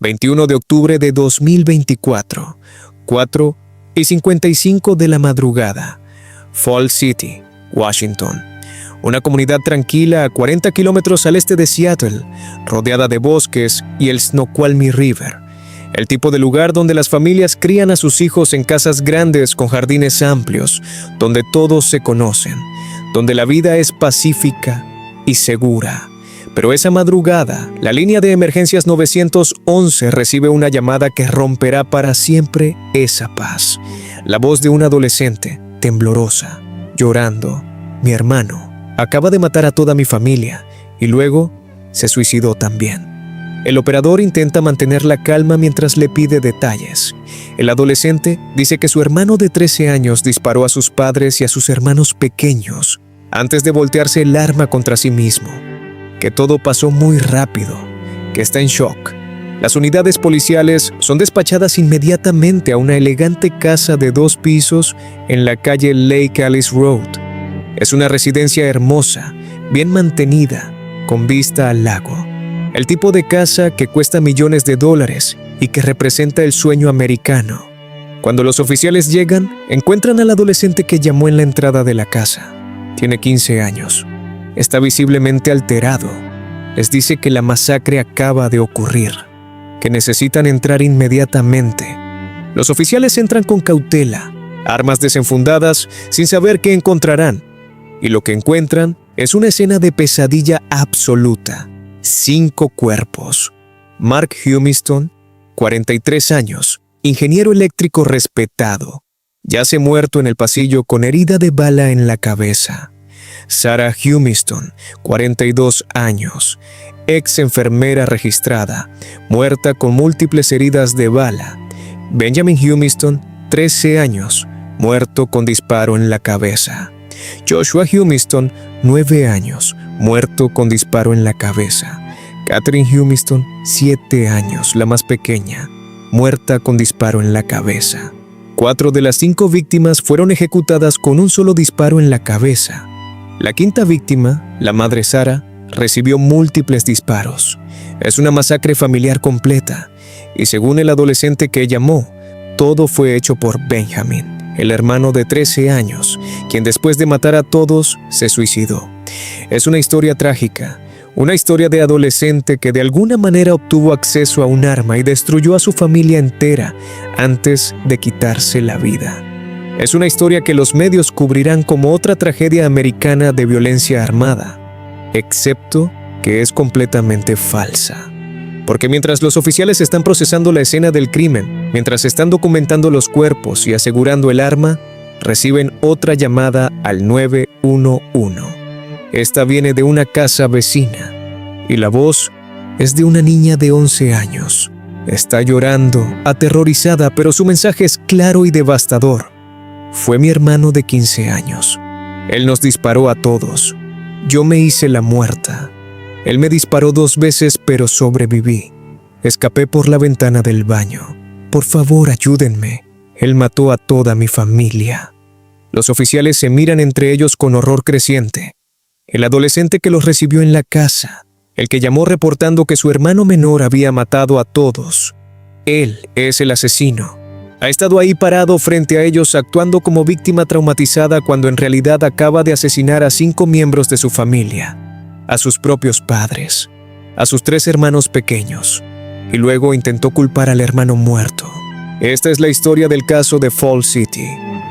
21 de octubre de 2024, 4:55 de la madrugada, Falls City, Washington. Una comunidad tranquila a 40 kilómetros al este de Seattle, rodeada de bosques y el Snoqualmie River. El tipo de lugar donde las familias crían a sus hijos en casas grandes con jardines amplios, donde todos se conocen, donde la vida es pacífica y segura. Pero esa madrugada, la línea de emergencias 911 recibe una llamada que romperá para siempre esa paz. La voz de un adolescente, temblorosa, llorando. Mi hermano acaba de matar a toda mi familia y luego se suicidó también. El operador intenta mantener la calma mientras le pide detalles. El adolescente dice que su hermano de 13 años disparó a sus padres y a sus hermanos pequeños antes de voltearse el arma contra sí mismo, que todo pasó muy rápido, que está en shock. Las unidades policiales son despachadas inmediatamente a una elegante casa de 2 pisos en la calle Lake Alice Road. Es una residencia hermosa, bien mantenida, con vista al lago. El tipo de casa que cuesta millones de dólares y que representa el sueño americano. Cuando los oficiales llegan, encuentran al adolescente que llamó en la entrada de la casa. Tiene 15 años. Está visiblemente alterado. Les dice que la masacre acaba de ocurrir, que necesitan entrar inmediatamente. Los oficiales entran con cautela, armas desenfundadas, sin saber qué encontrarán. Y lo que encuentran es una escena de pesadilla absoluta. 5 cuerpos. Mark Humiston, 43 años, ingeniero eléctrico respetado, yace muerto en el pasillo con herida de bala en la cabeza. Sarah Humiston, 42 años, ex enfermera registrada, muerta con múltiples heridas de bala. Benjamin Humiston, 13 años, muerto con disparo en la cabeza. Joshua Humiston, 9 años, muerto con disparo en la cabeza. Catherine Humiston, 7 años, la más pequeña, muerta con disparo en la cabeza. 4 de las 5 víctimas fueron ejecutadas con un solo disparo en la cabeza. La quinta víctima, la madre Sarah, recibió múltiples disparos. Es una masacre familiar completa, y según el adolescente que llamó, todo fue hecho por Benjamin, el hermano de 13 años, quien después de matar a todos, se suicidó. Es una historia trágica, una historia de adolescente que de alguna manera obtuvo acceso a un arma y destruyó a su familia entera antes de quitarse la vida. Es una historia que los medios cubrirán como otra tragedia americana de violencia armada, excepto que es completamente falsa. Porque mientras los oficiales están procesando la escena del crimen, mientras están documentando los cuerpos y asegurando el arma, reciben otra llamada al 911. Esta viene de una casa vecina, y la voz es de una niña de 11 años. Está llorando, aterrorizada, pero su mensaje es claro y devastador. Fue mi hermano de 15 años. Él nos disparó a todos. Yo me hice la muerta. Él me disparó 2 veces, pero sobreviví. Escapé por la ventana del baño. Por favor, ayúdenme. Él mató a toda mi familia. Los oficiales se miran entre ellos con horror creciente. El adolescente que los recibió en la casa, el que llamó reportando que su hermano menor había matado a todos. Él es el asesino. Ha estado ahí parado frente a ellos actuando como víctima traumatizada cuando en realidad acaba de asesinar a 5 miembros de su familia, a sus propios padres, a sus 3 hermanos pequeños, y luego intentó culpar al hermano muerto. Esta es la historia del caso de Falls City,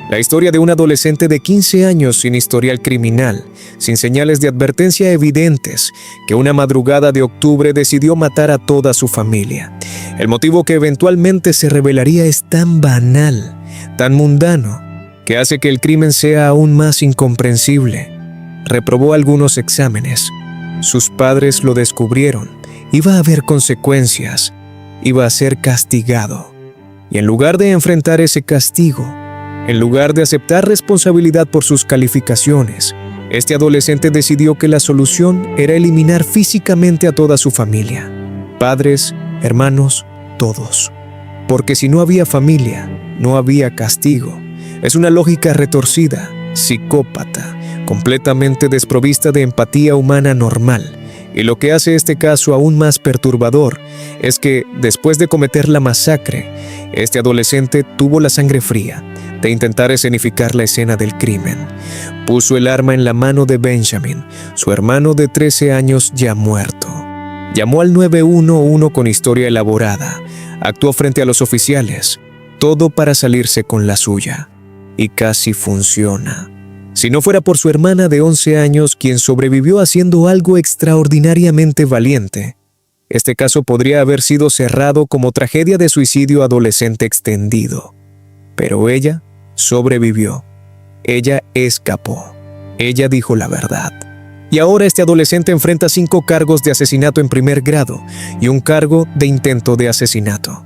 la historia de un adolescente de 15 años sin historial criminal, sin señales de advertencia evidentes, que una madrugada de octubre decidió matar a toda su familia. El motivo que eventualmente se revelaría es tan banal, tan mundano, que hace que el crimen sea aún más incomprensible. Reprobó algunos exámenes. Sus padres lo descubrieron. Iba a haber consecuencias. Iba a ser castigado. Y en lugar de enfrentar ese castigo, en lugar de aceptar responsabilidad por sus calificaciones, este adolescente decidió que la solución era eliminar físicamente a toda su familia. Padres, hermanos, todos. Porque si no había familia, no había castigo. Es una lógica retorcida, psicópata, completamente desprovista de empatía humana normal, Y lo que hace este caso aún más perturbador es que, después de cometer la masacre, este adolescente tuvo la sangre fría de intentar escenificar la escena del crimen. Puso el arma en la mano de Benjamin, su hermano de 13 años ya muerto. Llamó al 911 con historia elaborada, actuó frente a los oficiales, todo para salirse con la suya. Y casi funciona. Si no fuera por su hermana de 11 años, quien sobrevivió haciendo algo extraordinariamente valiente, este caso podría haber sido cerrado como tragedia de suicidio adolescente extendido. Pero ella sobrevivió. Ella escapó. Ella dijo la verdad. Y ahora este adolescente enfrenta 5 cargos de asesinato en primer grado y un cargo de intento de asesinato.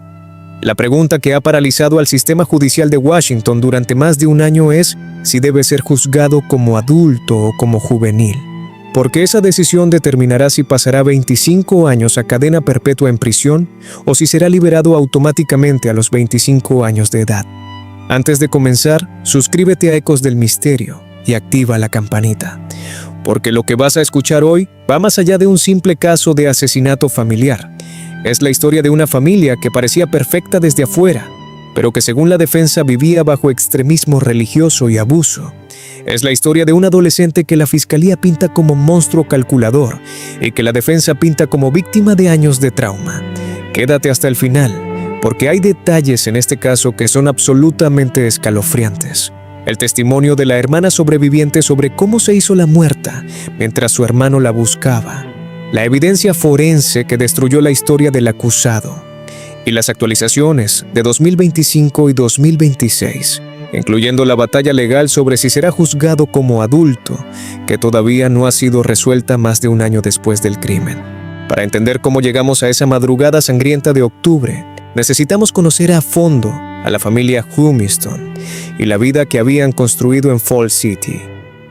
La pregunta que ha paralizado al sistema judicial de Washington durante más de un año es si debe ser juzgado como adulto o como juvenil, porque esa decisión determinará si pasará 25 años a cadena perpetua en prisión o si será liberado automáticamente a los 25 años de edad. Antes de comenzar, suscríbete a Ecos del Misterio y activa la campanita, porque lo que vas a escuchar hoy va más allá de un simple caso de asesinato familiar. Es la historia de una familia que parecía perfecta desde afuera, pero que según la defensa vivía bajo extremismo religioso y abuso. Es la historia de un adolescente que la fiscalía pinta como monstruo calculador y que la defensa pinta como víctima de años de trauma. Quédate hasta el final, porque hay detalles en este caso que son absolutamente escalofriantes. El testimonio de la hermana sobreviviente sobre cómo se hizo la muerta mientras su hermano la buscaba. La evidencia forense que destruyó la historia del acusado. Y las actualizaciones de 2025 y 2026, incluyendo la batalla legal sobre si será juzgado como adulto, que todavía no ha sido resuelta más de un año después del crimen. Para entender cómo llegamos a esa madrugada sangrienta de octubre, necesitamos conocer a fondo a la familia Humiston y la vida que habían construido en Falls City.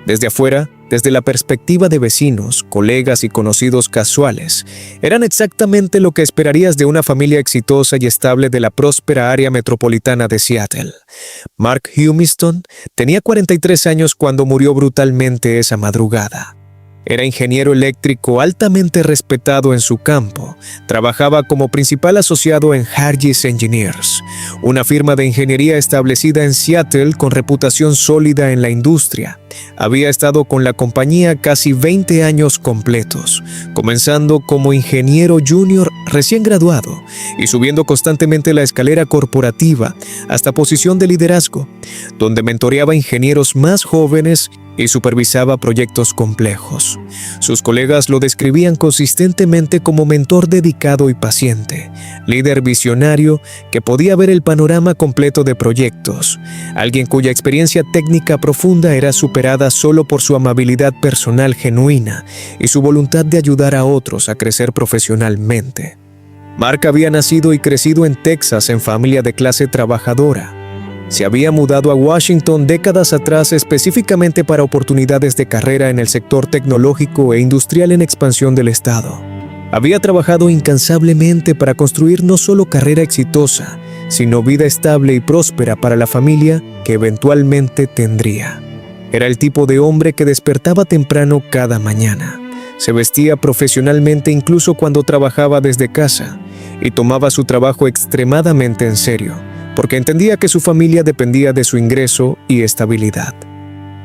Desde afuera, desde la perspectiva de vecinos, colegas y conocidos casuales, eran exactamente lo que esperarías de una familia exitosa y estable de la próspera área metropolitana de Seattle. Mark Humiston tenía 43 años cuando murió brutalmente esa madrugada. Era ingeniero eléctrico altamente respetado en su campo. Trabajaba como principal asociado en Hargis Engineers, una firma de ingeniería establecida en Seattle con reputación sólida en la industria. Había estado con la compañía casi 20 años completos, comenzando como ingeniero junior recién graduado y subiendo constantemente la escalera corporativa hasta posición de liderazgo, donde mentoreaba ingenieros más jóvenes y supervisaba proyectos complejos. Sus colegas lo describían consistentemente como mentor dedicado y paciente, líder visionario que podía ver el panorama completo de proyectos, alguien cuya experiencia técnica profunda era superada solo por su amabilidad personal genuina y su voluntad de ayudar a otros a crecer profesionalmente. Mark había nacido y crecido en Texas en familia de clase trabajadora. Se había mudado a Washington décadas atrás específicamente para oportunidades de carrera en el sector tecnológico e industrial en expansión del estado. Había trabajado incansablemente para construir no solo carrera exitosa, sino vida estable y próspera para la familia que eventualmente tendría. Era el tipo de hombre que despertaba temprano cada mañana. Se vestía profesionalmente incluso cuando trabajaba desde casa y tomaba su trabajo extremadamente en serio, porque entendía que su familia dependía de su ingreso y estabilidad.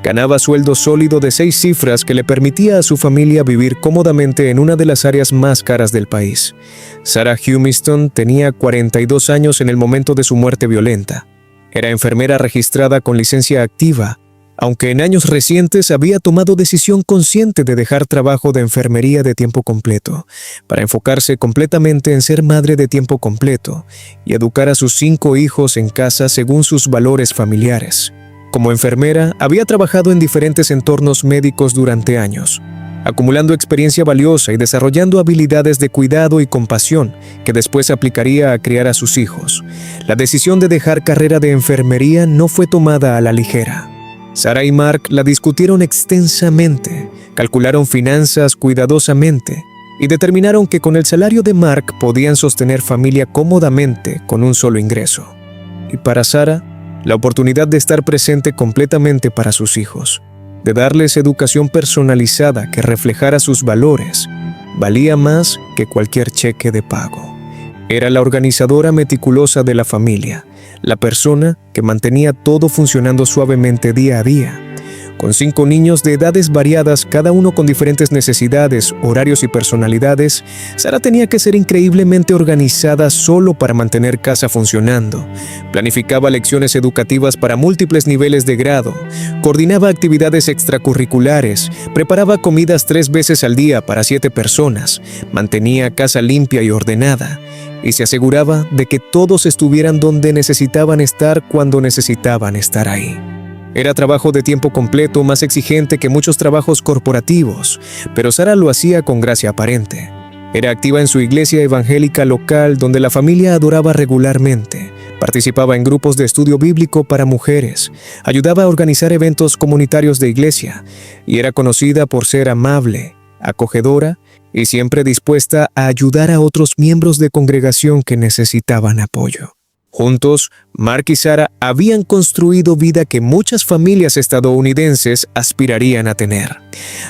Ganaba sueldo sólido de 6 cifras que le permitía a su familia vivir cómodamente en una de las áreas más caras del país. Sarah Humiston tenía 42 años en el momento de su muerte violenta. Era enfermera registrada con licencia activa, aunque en años recientes había tomado decisión consciente de dejar trabajo de enfermería de tiempo completo para enfocarse completamente en ser madre de tiempo completo y educar a sus 5 hijos en casa según sus valores familiares. Como enfermera, había trabajado en diferentes entornos médicos durante años, acumulando experiencia valiosa y desarrollando habilidades de cuidado y compasión que después aplicaría a criar a sus hijos. La decisión de dejar carrera de enfermería no fue tomada a la ligera. Sarah y Mark la discutieron extensamente, calcularon finanzas cuidadosamente y determinaron que con el salario de Mark podían sostener familia cómodamente con un solo ingreso. Y para Sarah, la oportunidad de estar presente completamente para sus hijos, de darles educación personalizada que reflejara sus valores, valía más que cualquier cheque de pago. Era la organizadora meticulosa de la familia, la persona que mantenía todo funcionando suavemente día a día. Con 5 niños de edades variadas, cada uno con diferentes necesidades, horarios y personalidades, Sara tenía que ser increíblemente organizada solo para mantener casa funcionando. Planificaba lecciones educativas para múltiples niveles de grado, coordinaba actividades extracurriculares, preparaba comidas 3 veces al día para 7 personas, mantenía casa limpia y ordenada, y se aseguraba de que todos estuvieran donde necesitaban estar cuando necesitaban estar ahí. Era trabajo de tiempo completo, más exigente que muchos trabajos corporativos, pero Sara lo hacía con gracia aparente. Era activa en su iglesia evangélica local donde la familia adoraba regularmente. Participaba en grupos de estudio bíblico para mujeres, ayudaba a organizar eventos comunitarios de iglesia y era conocida por ser amable, acogedora y siempre dispuesta a ayudar a otros miembros de congregación que necesitaban apoyo. Juntos, Mark y Sara habían construido vida que muchas familias estadounidenses aspirarían a tener.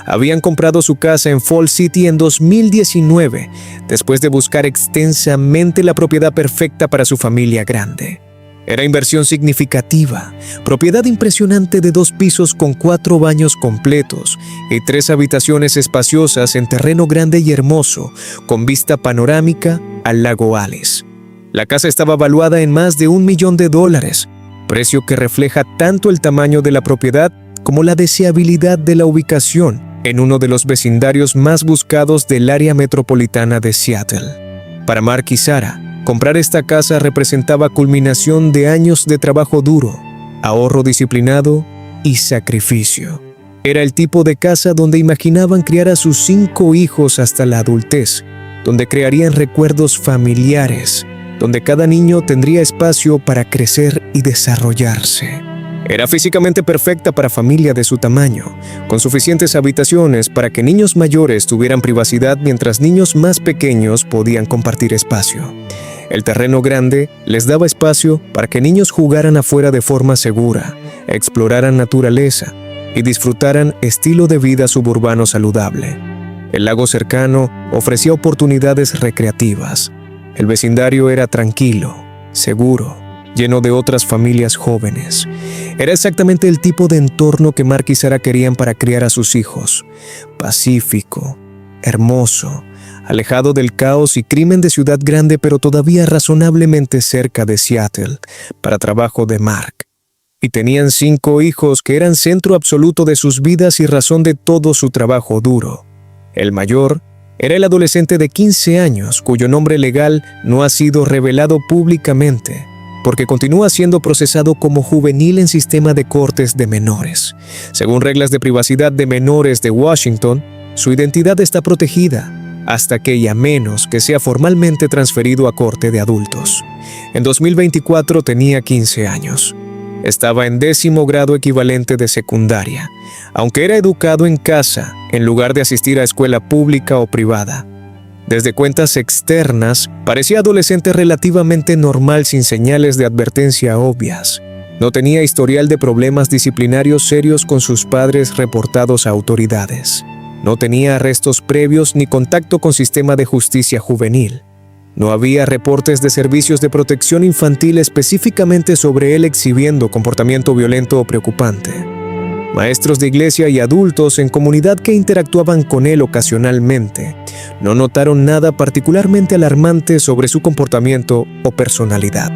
Habían comprado su casa en Falls City en 2019, después de buscar extensamente la propiedad perfecta para su familia grande. Era inversión significativa, propiedad impresionante de 2 pisos con 4 baños completos y 3 habitaciones espaciosas en terreno grande y hermoso, con vista panorámica al lago Alice. La casa estaba valuada en más de $1 millón, precio que refleja tanto el tamaño de la propiedad como la deseabilidad de la ubicación en uno de los vecindarios más buscados del área metropolitana de Seattle. Para Mark y Sara, comprar esta casa representaba culminación de años de trabajo duro, ahorro disciplinado y sacrificio. Era el tipo de casa donde imaginaban criar a sus 5 hijos hasta la adultez, donde crearían recuerdos familiares, donde cada niño tendría espacio para crecer y desarrollarse. Era físicamente perfecta para familia de su tamaño, con suficientes habitaciones para que niños mayores tuvieran privacidad mientras niños más pequeños podían compartir espacio. El terreno grande les daba espacio para que niños jugaran afuera de forma segura, exploraran naturaleza y disfrutaran estilo de vida suburbano saludable. El lago cercano ofrecía oportunidades recreativas. El vecindario era tranquilo, seguro, lleno de otras familias jóvenes. Era exactamente el tipo de entorno que Mark y Sara querían para criar a sus hijos. Pacífico, hermoso, alejado del caos y crimen de ciudad grande, pero todavía razonablemente cerca de Seattle, para trabajo de Mark. Y tenían 5 hijos que eran centro absoluto de sus vidas y razón de todo su trabajo duro. El mayor era el adolescente de 15 años, cuyo nombre legal no ha sido revelado públicamente, porque continúa siendo procesado como juvenil en sistema de cortes de menores. Según reglas de privacidad de menores de Washington, su identidad está protegida hasta que y a menos que sea formalmente transferido a corte de adultos. En 2024 tenía 15 años. Estaba en 10º grado equivalente de secundaria, aunque era educado en casa en lugar de asistir a escuela pública o privada. Desde cuentas externas, parecía adolescente relativamente normal sin señales de advertencia obvias. No tenía historial de problemas disciplinarios serios con sus padres reportados a autoridades. No tenía arrestos previos ni contacto con sistema de justicia juvenil. No había reportes de servicios de protección infantil específicamente sobre él exhibiendo comportamiento violento o preocupante. Maestros de iglesia y adultos en comunidad que interactuaban con él ocasionalmente no notaron nada particularmente alarmante sobre su comportamiento o personalidad.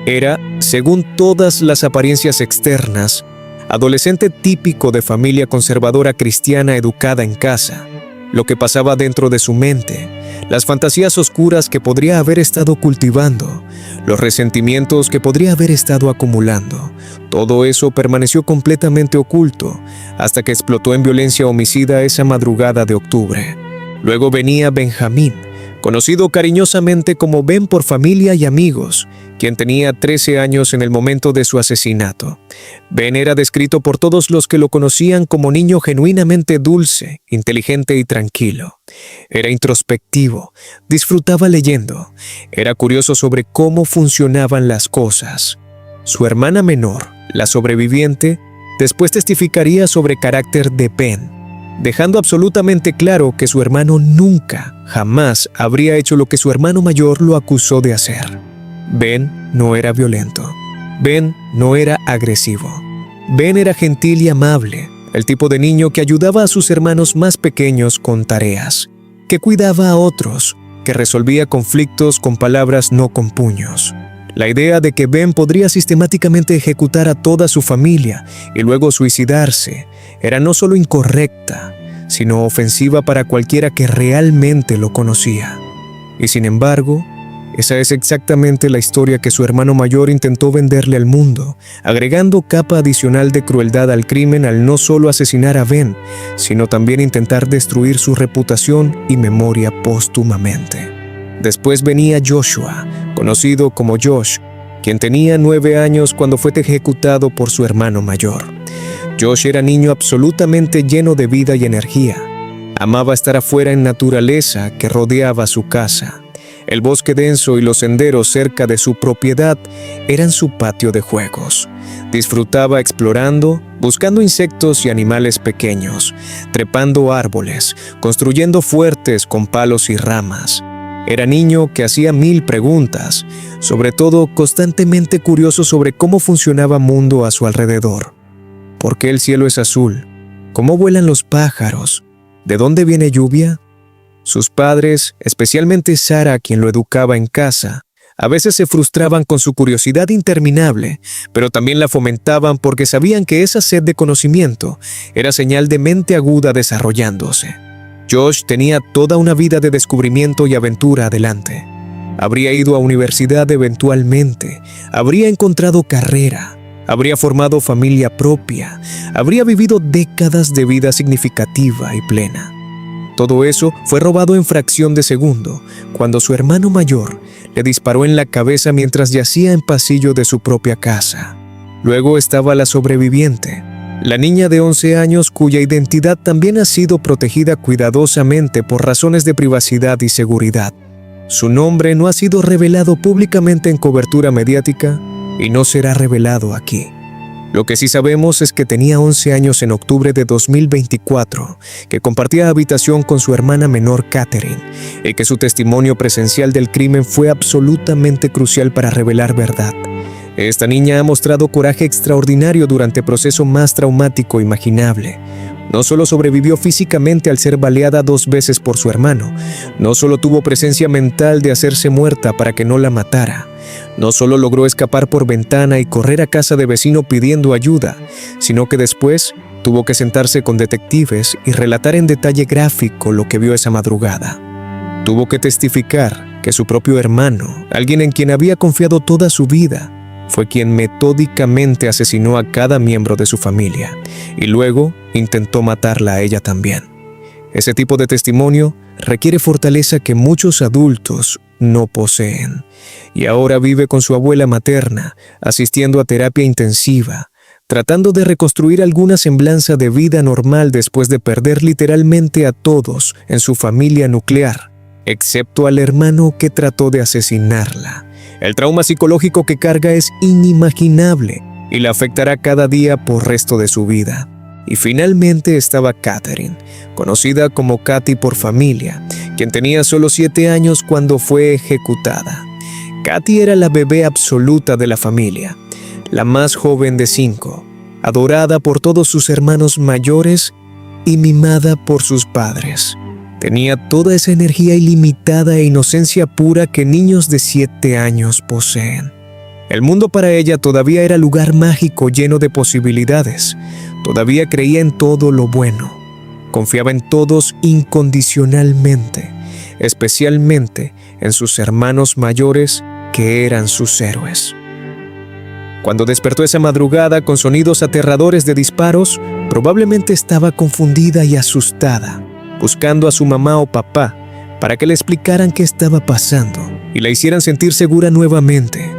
Era, según todas las apariencias externas, adolescente típico de familia conservadora cristiana educada en casa. Lo que pasaba dentro de su mente, las fantasías oscuras que podría haber estado cultivando, los resentimientos que podría haber estado acumulando, todo eso permaneció completamente oculto hasta que explotó en violencia homicida esa madrugada de octubre. Luego venía Benjamín, conocido cariñosamente como Ben por familia y amigos, quien tenía 13 años en el momento de su asesinato. Ben era descrito por todos los que lo conocían como niño genuinamente dulce, inteligente y tranquilo. Era introspectivo, disfrutaba leyendo, era curioso sobre cómo funcionaban las cosas. Su hermana menor, la sobreviviente, después testificaría sobre el carácter de Ben. dejando absolutamente claro que su hermano nunca, jamás habría hecho lo que su hermano mayor lo acusó de hacer. Ben no era violento. Ben no era agresivo. Ben era gentil y amable, el tipo de niño que ayudaba a sus hermanos más pequeños con tareas, que cuidaba a otros, que resolvía conflictos con palabras, no con puños. La idea de que Ben podría sistemáticamente ejecutar a toda su familia y luego suicidarse era no solo incorrecta, sino ofensiva para cualquiera que realmente lo conocía. Y sin embargo, esa es exactamente la historia que su hermano mayor intentó venderle al mundo, agregando capa adicional de crueldad al crimen al no solo asesinar a Ben, sino también intentar destruir su reputación y memoria póstumamente. Después venía Joshua, conocido como Josh, quien tenía 9 años cuando fue ejecutado por su hermano mayor. Josh era niño absolutamente lleno de vida y energía. Amaba estar afuera en naturaleza que rodeaba su casa. El bosque denso y los senderos cerca de su propiedad eran su patio de juegos. Disfrutaba explorando, buscando insectos y animales pequeños, trepando árboles, construyendo fuertes con palos y ramas. Era niño que hacía 1000 preguntas, sobre todo constantemente curioso sobre cómo funcionaba el mundo a su alrededor. ¿Por qué el cielo es azul? ¿Cómo vuelan los pájaros? ¿De dónde viene lluvia? Sus padres, especialmente Sara, quien lo educaba en casa, a veces se frustraban con su curiosidad interminable, pero también la fomentaban porque sabían que esa sed de conocimiento era señal de mente aguda desarrollándose. Josh tenía toda una vida de descubrimiento y aventura adelante. Habría ido a universidad eventualmente, habría encontrado carrera, habría formado familia propia, habría vivido décadas de vida significativa y plena. Todo eso fue robado en fracción de segundo, cuando su hermano mayor le disparó en la cabeza mientras yacía en pasillo de su propia casa. Luego estaba la sobreviviente, la niña de 11 años cuya identidad también ha sido protegida cuidadosamente por razones de privacidad y seguridad. Su nombre no ha sido revelado públicamente en cobertura mediática y no será revelado aquí. Lo que sí sabemos es que tenía 11 años en octubre de 2024, que compartía habitación con su hermana menor Catherine, y que su testimonio presencial del crimen fue absolutamente crucial para revelar verdad. Esta niña ha mostrado coraje extraordinario durante el proceso más traumático imaginable. No solo sobrevivió físicamente al ser baleada 2 veces por su hermano, no solo tuvo presencia mental de hacerse muerta para que no la matara, no solo logró escapar por ventana y correr a casa de vecino pidiendo ayuda, sino que después tuvo que sentarse con detectives y relatar en detalle gráfico lo que vio esa madrugada. Tuvo que testificar que su propio hermano, alguien en quien había confiado toda su vida, fue quien metódicamente asesinó a cada miembro de su familia y luego intentó matarla a ella también. Ese tipo de testimonio requiere fortaleza que muchos adultos no poseen, y ahora vive con su abuela materna, asistiendo a terapia intensiva, tratando de reconstruir alguna semblanza de vida normal después de perder literalmente a todos en su familia nuclear, excepto al hermano que trató de asesinarla. El trauma psicológico que carga es inimaginable y la afectará cada día por resto de su vida. Y finalmente estaba Catherine, conocida como Katy por familia, quien tenía solo 7 años cuando fue ejecutada. Katy era la bebé absoluta de la familia, la más joven de 5, adorada por todos sus hermanos mayores y mimada por sus padres. Tenía toda esa energía ilimitada e inocencia pura que niños de 7 años poseen. El mundo para ella todavía era lugar mágico lleno de posibilidades. Todavía creía en todo lo bueno. Confiaba en todos incondicionalmente, especialmente en sus hermanos mayores que eran sus héroes. Cuando despertó esa madrugada con sonidos aterradores de disparos, probablemente estaba confundida y asustada, buscando a su mamá o papá para que le explicaran qué estaba pasando y la hicieran sentir segura nuevamente.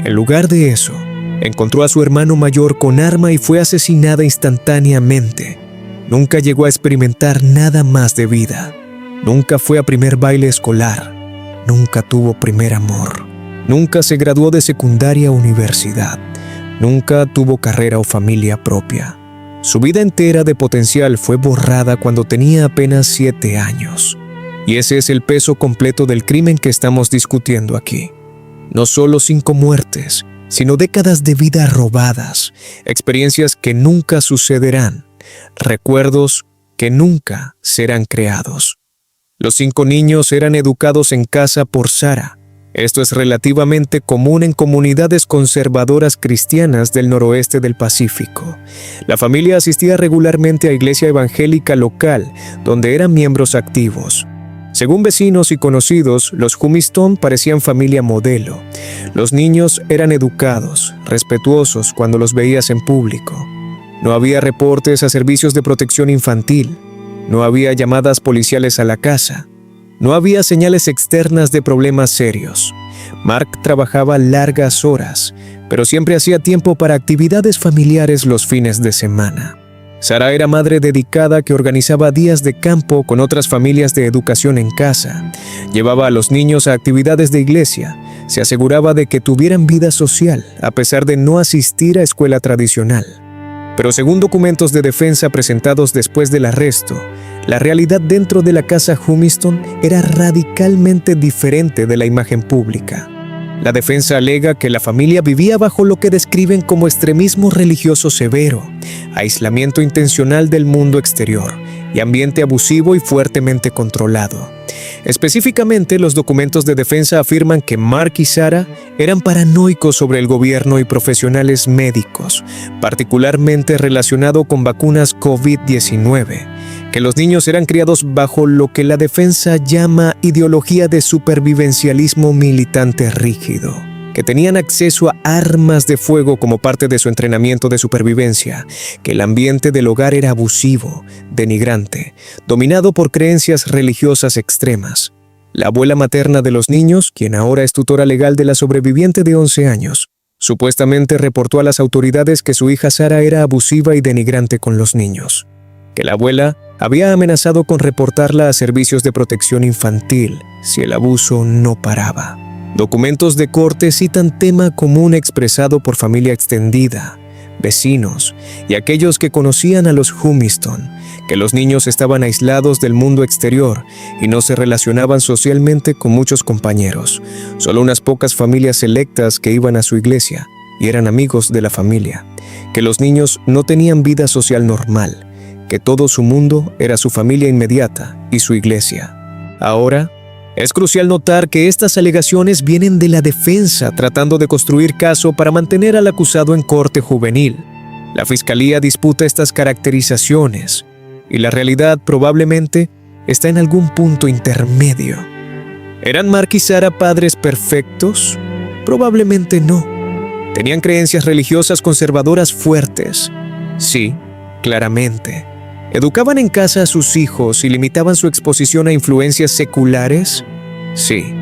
En lugar de eso, encontró a su hermano mayor con arma y fue asesinada instantáneamente. Nunca llegó a experimentar nada más de vida. Nunca fue a primer baile escolar. Nunca tuvo primer amor. Nunca se graduó de secundaria o universidad. Nunca tuvo carrera o familia propia. Su vida entera de potencial fue borrada cuando tenía apenas 7 años. Y ese es el peso completo del crimen que estamos discutiendo aquí. No solo 5 muertes, sino décadas de vida robadas, experiencias que nunca sucederán, recuerdos que nunca serán creados. Los 5 niños eran educados en casa por Sarah. Esto es relativamente común en comunidades conservadoras cristianas del noroeste del Pacífico. La familia asistía regularmente a iglesia evangélica local, donde eran miembros activos. Según vecinos y conocidos, los Humiston parecían familia modelo. Los niños eran educados, respetuosos cuando los veías en público. No había reportes a servicios de protección infantil. No había llamadas policiales a la casa. No había señales externas de problemas serios. Mark trabajaba largas horas, pero siempre hacía tiempo para actividades familiares los fines de semana. Sarah era madre dedicada que organizaba días de campo con otras familias de educación en casa. Llevaba a los niños a actividades de iglesia. Se aseguraba de que tuvieran vida social, a pesar de no asistir a escuela tradicional. Pero según documentos de defensa presentados después del arresto, la realidad dentro de la casa Humiston era radicalmente diferente de la imagen pública. La defensa alega que la familia vivía bajo lo que describen como extremismo religioso severo, aislamiento intencional del mundo exterior y ambiente abusivo y fuertemente controlado. Específicamente, los documentos de defensa afirman que Mark y Sarah eran paranoicos sobre el gobierno y profesionales médicos, particularmente relacionado con vacunas COVID-19, que los niños eran criados bajo lo que la defensa llama ideología de supervivencialismo militante rígido, que tenían acceso a armas de fuego como parte de su entrenamiento de supervivencia, que el ambiente del hogar era abusivo, denigrante, dominado por creencias religiosas extremas. La abuela materna de los niños, quien ahora es tutora legal de la sobreviviente de 11 años, supuestamente reportó a las autoridades que su hija Sarah era abusiva y denigrante con los niños, que la abuela había amenazado con reportarla a servicios de protección infantil si el abuso no paraba. Documentos de corte citan tema común expresado por familia extendida, vecinos y aquellos que conocían a los Humiston, que los niños estaban aislados del mundo exterior y no se relacionaban socialmente con muchos compañeros. Solo unas pocas familias selectas que iban a su iglesia y eran amigos de la familia, que los niños no tenían vida social normal, que todo su mundo era su familia inmediata y su iglesia. Ahora, es crucial notar que estas alegaciones vienen de la defensa tratando de construir caso para mantener al acusado en corte juvenil. La fiscalía disputa estas caracterizaciones y la realidad probablemente está en algún punto intermedio. ¿Eran Mark y Sarah padres perfectos? Probablemente no. ¿Tenían creencias religiosas conservadoras fuertes? Sí, claramente. ¿Educaban en casa a sus hijos y limitaban su exposición a influencias seculares? Sí.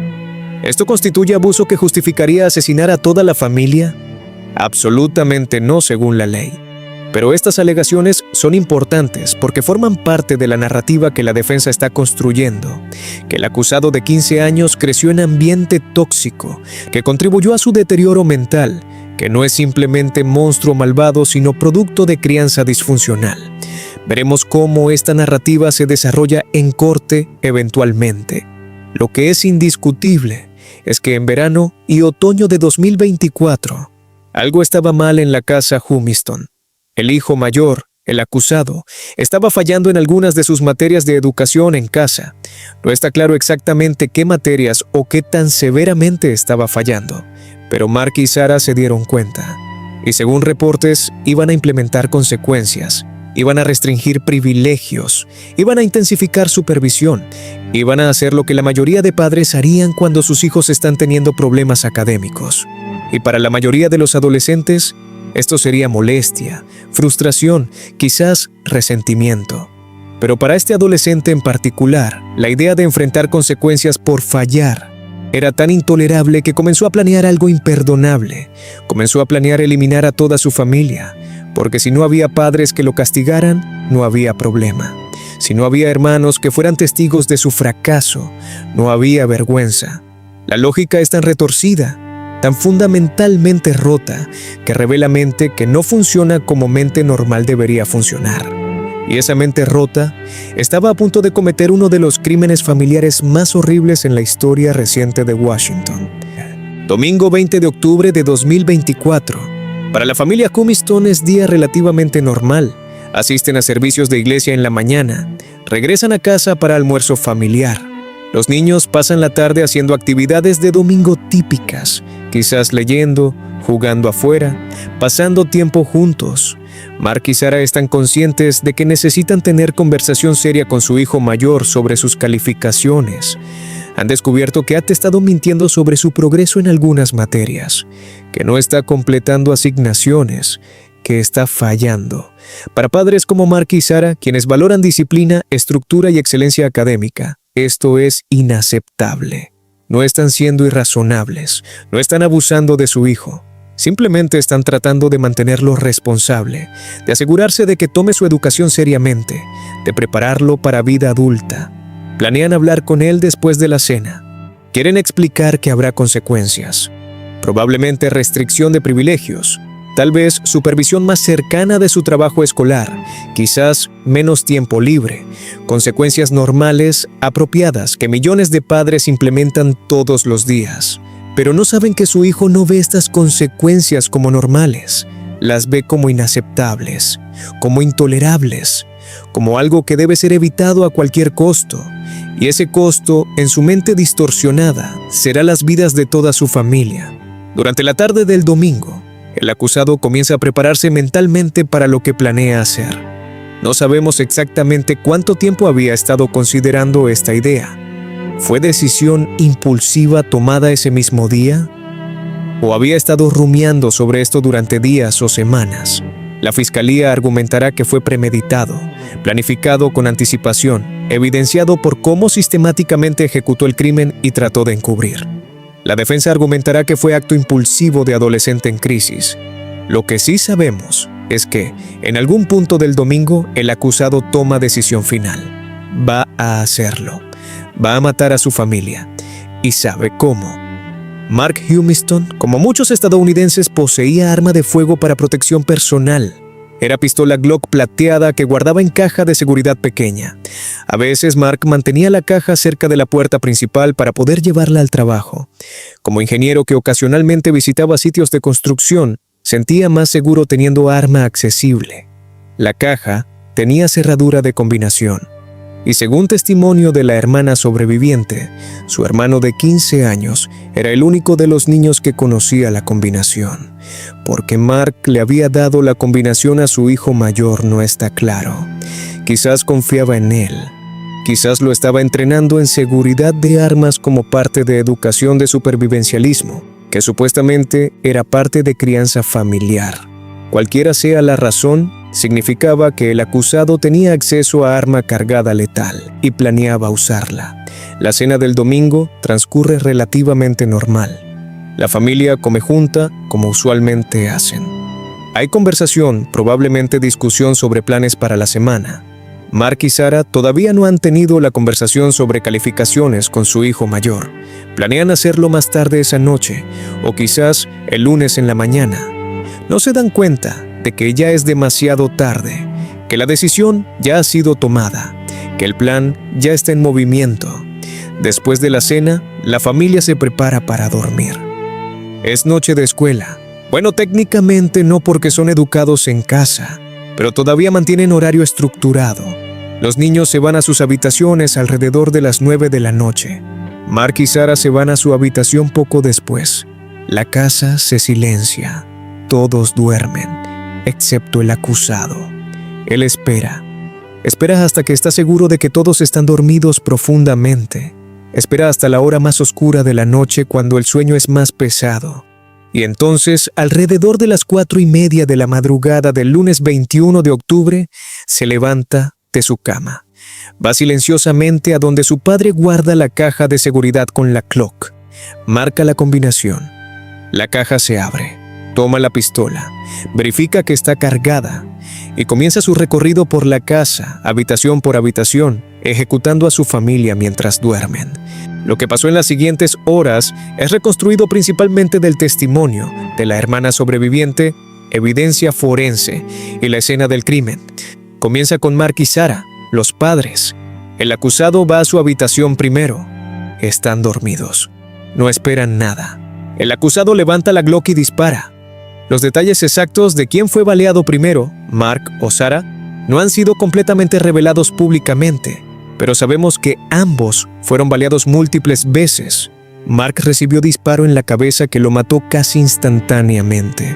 ¿Esto constituye abuso que justificaría asesinar a toda la familia? Absolutamente no, según la ley. Pero estas alegaciones son importantes porque forman parte de la narrativa que la defensa está construyendo, que el acusado de 15 años creció en ambiente tóxico, que contribuyó a su deterioro mental, que no es simplemente monstruo malvado, sino producto de crianza disfuncional. Veremos cómo esta narrativa se desarrolla en corte eventualmente. Lo que es indiscutible es que en verano y otoño de 2024, algo estaba mal en la casa Humiston. El hijo mayor, el acusado, estaba fallando en algunas de sus materias de educación en casa. No está claro exactamente qué materias o qué tan severamente estaba fallando, pero Mark y Sarah se dieron cuenta. Y según reportes, iban a implementar consecuencias. Iban a restringir privilegios, iban a intensificar supervisión, iban a hacer lo que la mayoría de padres harían cuando sus hijos están teniendo problemas académicos. Y para la mayoría de los adolescentes, esto sería molestia, frustración, quizás resentimiento. Pero para este adolescente en particular, la idea de enfrentar consecuencias por fallar era tan intolerable que comenzó a planear algo imperdonable. Comenzó a planear eliminar a toda su familia, porque si no había padres que lo castigaran, no había problema. Si no había hermanos que fueran testigos de su fracaso, no había vergüenza. La lógica es tan retorcida, tan fundamentalmente rota que revela mente que no funciona como mente normal debería funcionar. Y esa mente rota estaba a punto de cometer uno de los crímenes familiares más horribles en la historia reciente de Washington. Domingo 20 de octubre de 2024. Para la familia Cumiston es día relativamente normal. Asisten a servicios de iglesia en la mañana, regresan a casa para almuerzo familiar. Los niños pasan la tarde haciendo actividades de domingo típicas, quizás leyendo, jugando afuera, pasando tiempo juntos. Mark y Sarah están conscientes de que necesitan tener conversación seria con su hijo mayor sobre sus calificaciones. Han descubierto que ha estado mintiendo sobre su progreso en algunas materias, que no está completando asignaciones, que está fallando. Para padres como Mark y Sarah, quienes valoran disciplina, estructura y excelencia académica, esto es inaceptable. No están siendo irrazonables, no están abusando de su hijo. Simplemente están tratando de mantenerlo responsable, de asegurarse de que tome su educación seriamente, de prepararlo para vida adulta. Planean hablar con él después de la cena. Quieren explicar que habrá consecuencias. Probablemente restricción de privilegios, tal vez supervisión más cercana de su trabajo escolar, quizás menos tiempo libre, consecuencias normales, apropiadas que millones de padres implementan todos los días. Pero no saben que su hijo no ve estas consecuencias como normales, las ve como inaceptables, como intolerables, como algo que debe ser evitado a cualquier costo. Y ese costo, en su mente distorsionada, será las vidas de toda su familia. Durante la tarde del domingo, el acusado comienza a prepararse mentalmente para lo que planea hacer. No sabemos exactamente cuánto tiempo había estado considerando esta idea. ¿Fue decisión impulsiva tomada ese mismo día? ¿O había estado rumiando sobre esto durante días o semanas? La fiscalía argumentará que fue premeditado, planificado con anticipación, evidenciado por cómo sistemáticamente ejecutó el crimen y trató de encubrir. La defensa argumentará que fue acto impulsivo de adolescente en crisis. Lo que sí sabemos es que, en algún punto del domingo, el acusado toma decisión final. Va a hacerlo. Va a matar a su familia. Y sabe cómo. Mark Cumiston, como muchos estadounidenses, poseía arma de fuego para protección personal. Era pistola Glock plateada que guardaba en caja de seguridad pequeña. A veces Mark mantenía la caja cerca de la puerta principal para poder llevarla al trabajo. Como ingeniero que ocasionalmente visitaba sitios de construcción, sentía más seguro teniendo arma accesible. La caja tenía cerradura de combinación. Y según testimonio de la hermana sobreviviente, su hermano de 15 años era el único de los niños que conocía la combinación. Porque Mark le había dado la combinación a su hijo mayor no está claro. Quizás confiaba en él. Quizás lo estaba entrenando en seguridad de armas como parte de educación de supervivencialismo, que supuestamente era parte de crianza familiar. Cualquiera sea la razón, significaba que el acusado tenía acceso a arma cargada letal y planeaba usarla. La cena del domingo transcurre relativamente normal. La familia come junta como usualmente hacen. Hay conversación, probablemente discusión sobre planes para la semana. Mark y Sarah todavía no han tenido la conversación sobre calificaciones con su hijo mayor. Planean hacerlo más tarde esa noche o quizás el lunes en la mañana. No se dan cuenta de que ya es demasiado tarde, que la decisión ya ha sido tomada, que el plan ya está en movimiento. Después de la cena, la familia se prepara para dormir. Es noche de escuela. Bueno, técnicamente no porque son educados en casa, pero todavía mantienen horario estructurado. Los niños se van a sus habitaciones alrededor de las 9 de la noche. Mark y Sarah se van a su habitación poco después. La casa se silencia. Todos duermen, excepto el acusado. Él espera. Espera hasta que está seguro de que todos están dormidos profundamente. Espera hasta la hora más oscura de la noche cuando el sueño es más pesado. Y entonces, alrededor de las 4:30 de la madrugada del lunes 21 de octubre, se levanta de su cama. Va silenciosamente a donde su padre guarda la caja de seguridad con la Glock. Marca la combinación. La caja se abre. Toma la pistola, verifica que está cargada y comienza su recorrido por la casa, habitación por habitación, ejecutando a su familia mientras duermen. Lo que pasó en las siguientes horas es reconstruido principalmente del testimonio de la hermana sobreviviente, evidencia forense y la escena del crimen. Comienza con Mark y Sarah, los padres. El acusado va a su habitación primero. Están dormidos. No esperan nada. El acusado levanta la Glock y dispara. Los detalles exactos de quién fue baleado primero, Mark o Sarah, no han sido completamente revelados públicamente, pero sabemos que ambos fueron baleados múltiples veces. Mark recibió disparo en la cabeza que lo mató casi instantáneamente.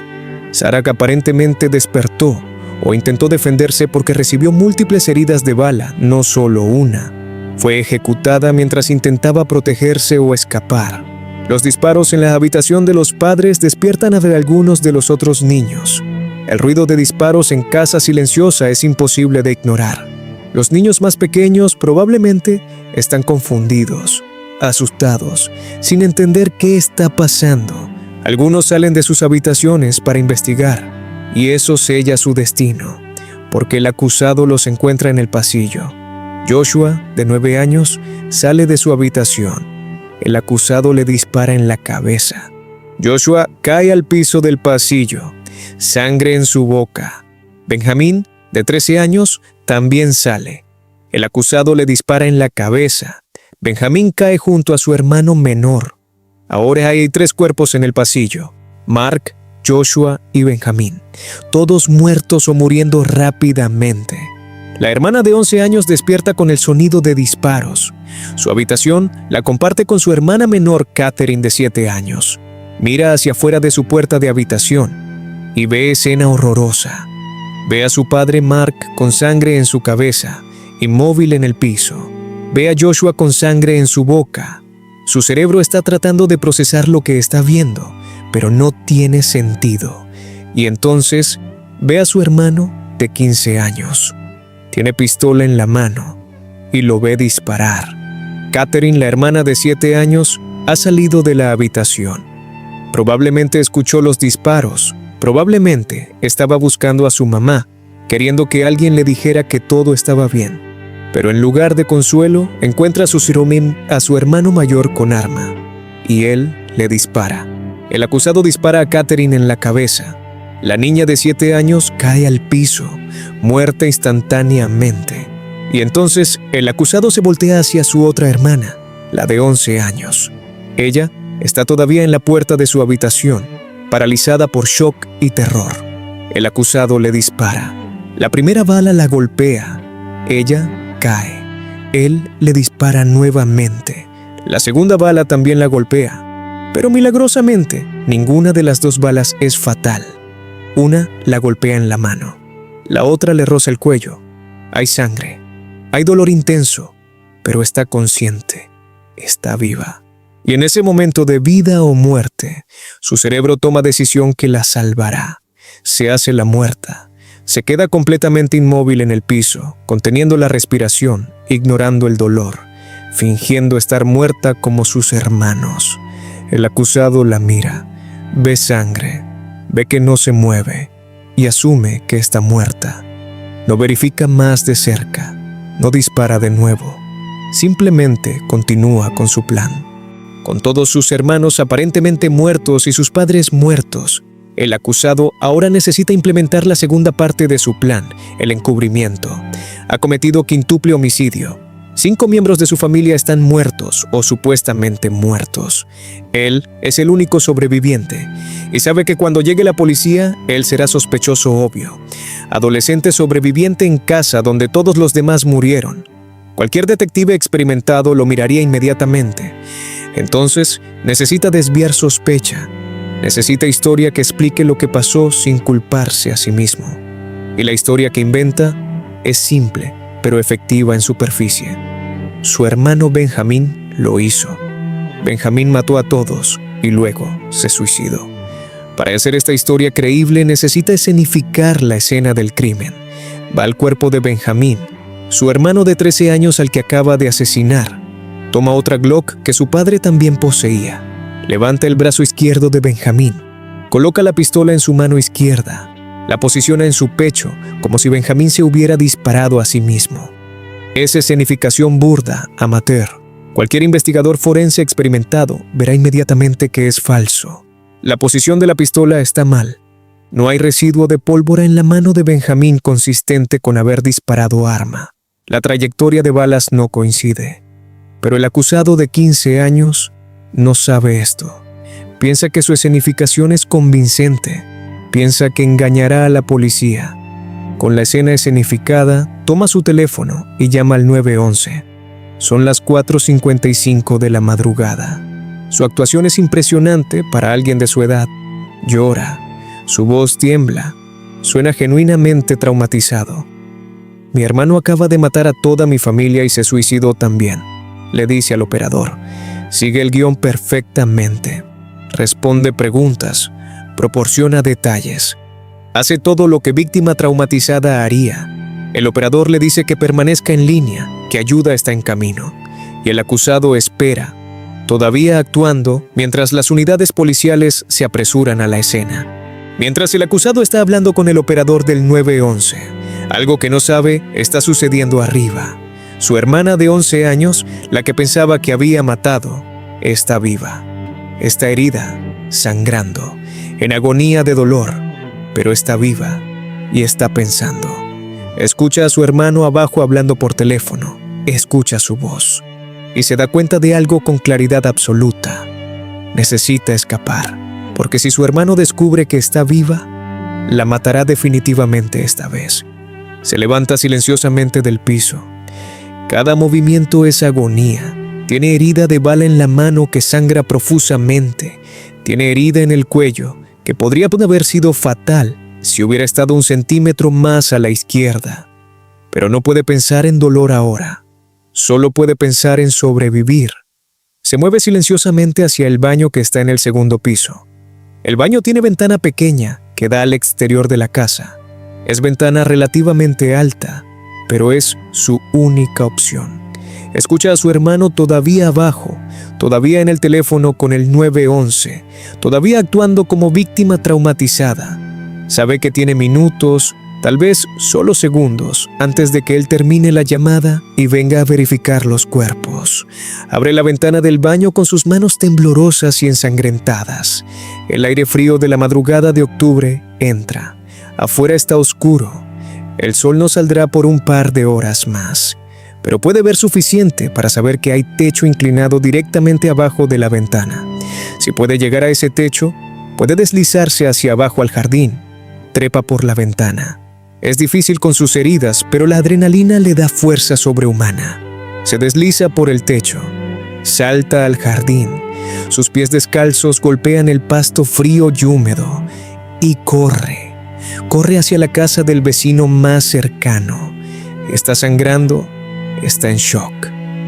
Sarah aparentemente despertó o intentó defenderse porque recibió múltiples heridas de bala, no solo una. Fue ejecutada mientras intentaba protegerse o escapar. Los disparos en la habitación de los padres despiertan a algunos de los otros niños. El ruido de disparos en casa silenciosa es imposible de ignorar. Los niños más pequeños probablemente están confundidos, asustados, sin entender qué está pasando. Algunos salen de sus habitaciones para investigar, y eso sella su destino, porque el acusado los encuentra en el pasillo. Joshua, de 9 años, sale de su habitación. El acusado le dispara en la cabeza. Joshua cae al piso del pasillo, sangre en su boca. Benjamín, de 13 años, también sale. El acusado le dispara en la cabeza. Benjamín cae junto a su hermano menor. Ahora hay 3 cuerpos en el pasillo: Mark, Joshua y Benjamín, todos muertos o muriendo rápidamente. La hermana de 11 años despierta con el sonido de disparos. Su habitación la comparte con su hermana menor, Catherine, de 7 años. Mira hacia afuera de su puerta de habitación y ve escena horrorosa. Ve a su padre Mark con sangre en su cabeza, inmóvil en el piso. Ve a Joshua con sangre en su boca. Su cerebro está tratando de procesar lo que está viendo, pero no tiene sentido. Y entonces ve a su hermano de 15 años. Tiene pistola en la mano y lo ve disparar. Catherine, la hermana de 7 años, ha salido de la habitación. Probablemente escuchó los disparos. Probablemente estaba buscando a su mamá, queriendo que alguien le dijera que todo estaba bien. Pero en lugar de consuelo, encuentra a su hermano mayor con arma, y él le dispara. El acusado dispara a Catherine en la cabeza. La niña de 7 años cae al piso, muerta instantáneamente. Y entonces el acusado se voltea hacia su otra hermana, la de 11 años. Ella está todavía en la puerta de su habitación, paralizada por shock y terror. El acusado le dispara. La primera bala la golpea. Ella cae. Él le dispara nuevamente. La segunda bala también la golpea. Pero milagrosamente, ninguna de las 2 balas es fatal. Una la golpea en la mano. La otra le roza el cuello. Hay sangre. Hay dolor intenso. Pero está consciente. Está viva. Y en ese momento de vida o muerte, su cerebro toma decisión que la salvará. Se hace la muerta. Se queda completamente inmóvil en el piso, conteniendo la respiración, ignorando el dolor, fingiendo estar muerta como sus hermanos. El acusado la mira, ve sangre, ve que no se mueve y asume que está muerta. No verifica más de cerca, no dispara de nuevo, simplemente continúa con su plan. Con todos sus hermanos aparentemente muertos y sus padres muertos, el acusado ahora necesita implementar la segunda parte de su plan, el encubrimiento. Ha cometido quíntuple homicidio. 5 miembros de su familia están muertos o supuestamente muertos. Él es el único sobreviviente y sabe que cuando llegue la policía, él será sospechoso obvio. Adolescente sobreviviente en casa donde todos los demás murieron. Cualquier detective experimentado lo miraría inmediatamente. Entonces, necesita desviar sospecha. Necesita historia que explique lo que pasó sin culparse a sí mismo. Y la historia que inventa es simple, pero efectiva en superficie. Su hermano Benjamín lo hizo. Benjamín mató a todos y luego se suicidó. Para hacer esta historia creíble necesita escenificar la escena del crimen. Va al cuerpo de Benjamín, su hermano de 13 años al que acaba de asesinar. Toma otra Glock que su padre también poseía. Levanta el brazo izquierdo de Benjamín. Coloca la pistola en su mano izquierda. La posiciona en su pecho, como si Benjamín se hubiera disparado a sí mismo. Es escenificación burda, amateur. Cualquier investigador forense experimentado verá inmediatamente que es falso. La posición de la pistola está mal. No hay residuo de pólvora en la mano de Benjamín consistente con haber disparado arma. La trayectoria de balas no coincide. Pero el acusado de 15 años no sabe esto. Piensa que su escenificación es convincente. Piensa que engañará a la policía. Con la escena escenificada, toma su teléfono y llama al 911. Son las 4:55 de la madrugada. Su actuación es impresionante para alguien de su edad. Llora. Su voz tiembla. Suena genuinamente traumatizado. Mi hermano acaba de matar a toda mi familia y se suicidó también, le dice al operador. Sigue el guión perfectamente. Responde preguntas. Proporciona detalles. Hace todo lo que víctima traumatizada haría. El operador le dice que permanezca en línea, que ayuda está en camino. Y el acusado espera, todavía actuando, mientras las unidades policiales se apresuran a la escena. Mientras el acusado está hablando con el operador del 911, algo que no sabe está sucediendo arriba. Su hermana de 11 años, la que pensaba que había matado, está viva. Está herida, sangrando, en agonía de dolor, pero está viva y está pensando. Escucha a su hermano abajo hablando por teléfono, escucha su voz y se da cuenta de algo con claridad absoluta. Necesita escapar, porque si su hermano descubre que está viva, la matará definitivamente esta vez. Se levanta silenciosamente del piso. Cada movimiento es agonía. Tiene herida de bala en la mano que sangra profusamente. Tiene herida en el cuello que podría haber sido fatal si hubiera estado 1 centímetro más a la izquierda. Pero no puede pensar en dolor ahora. Solo puede pensar en sobrevivir. Se mueve silenciosamente hacia el baño que está en el 2º piso. El baño tiene ventana pequeña que da al exterior de la casa. Es ventana relativamente alta, pero es su única opción. Escucha a su hermano todavía abajo, todavía en el teléfono con el 911, todavía actuando como víctima traumatizada. Sabe que tiene minutos, tal vez solo segundos, antes de que él termine la llamada y venga a verificar los cuerpos. Abre la ventana del baño con sus manos temblorosas y ensangrentadas. El aire frío de la madrugada de octubre entra. Afuera está oscuro. El sol no saldrá por un par de horas más, pero puede ver suficiente para saber que hay techo inclinado directamente abajo de la ventana. Si puede llegar a ese techo, puede deslizarse hacia abajo al jardín. Trepa por la ventana. Es difícil con sus heridas, pero la adrenalina le da fuerza sobrehumana. Se desliza por el techo. Salta al jardín. Sus pies descalzos golpean el pasto frío y húmedo. Y corre. Corre hacia la casa del vecino más cercano. Está sangrando. Está en shock.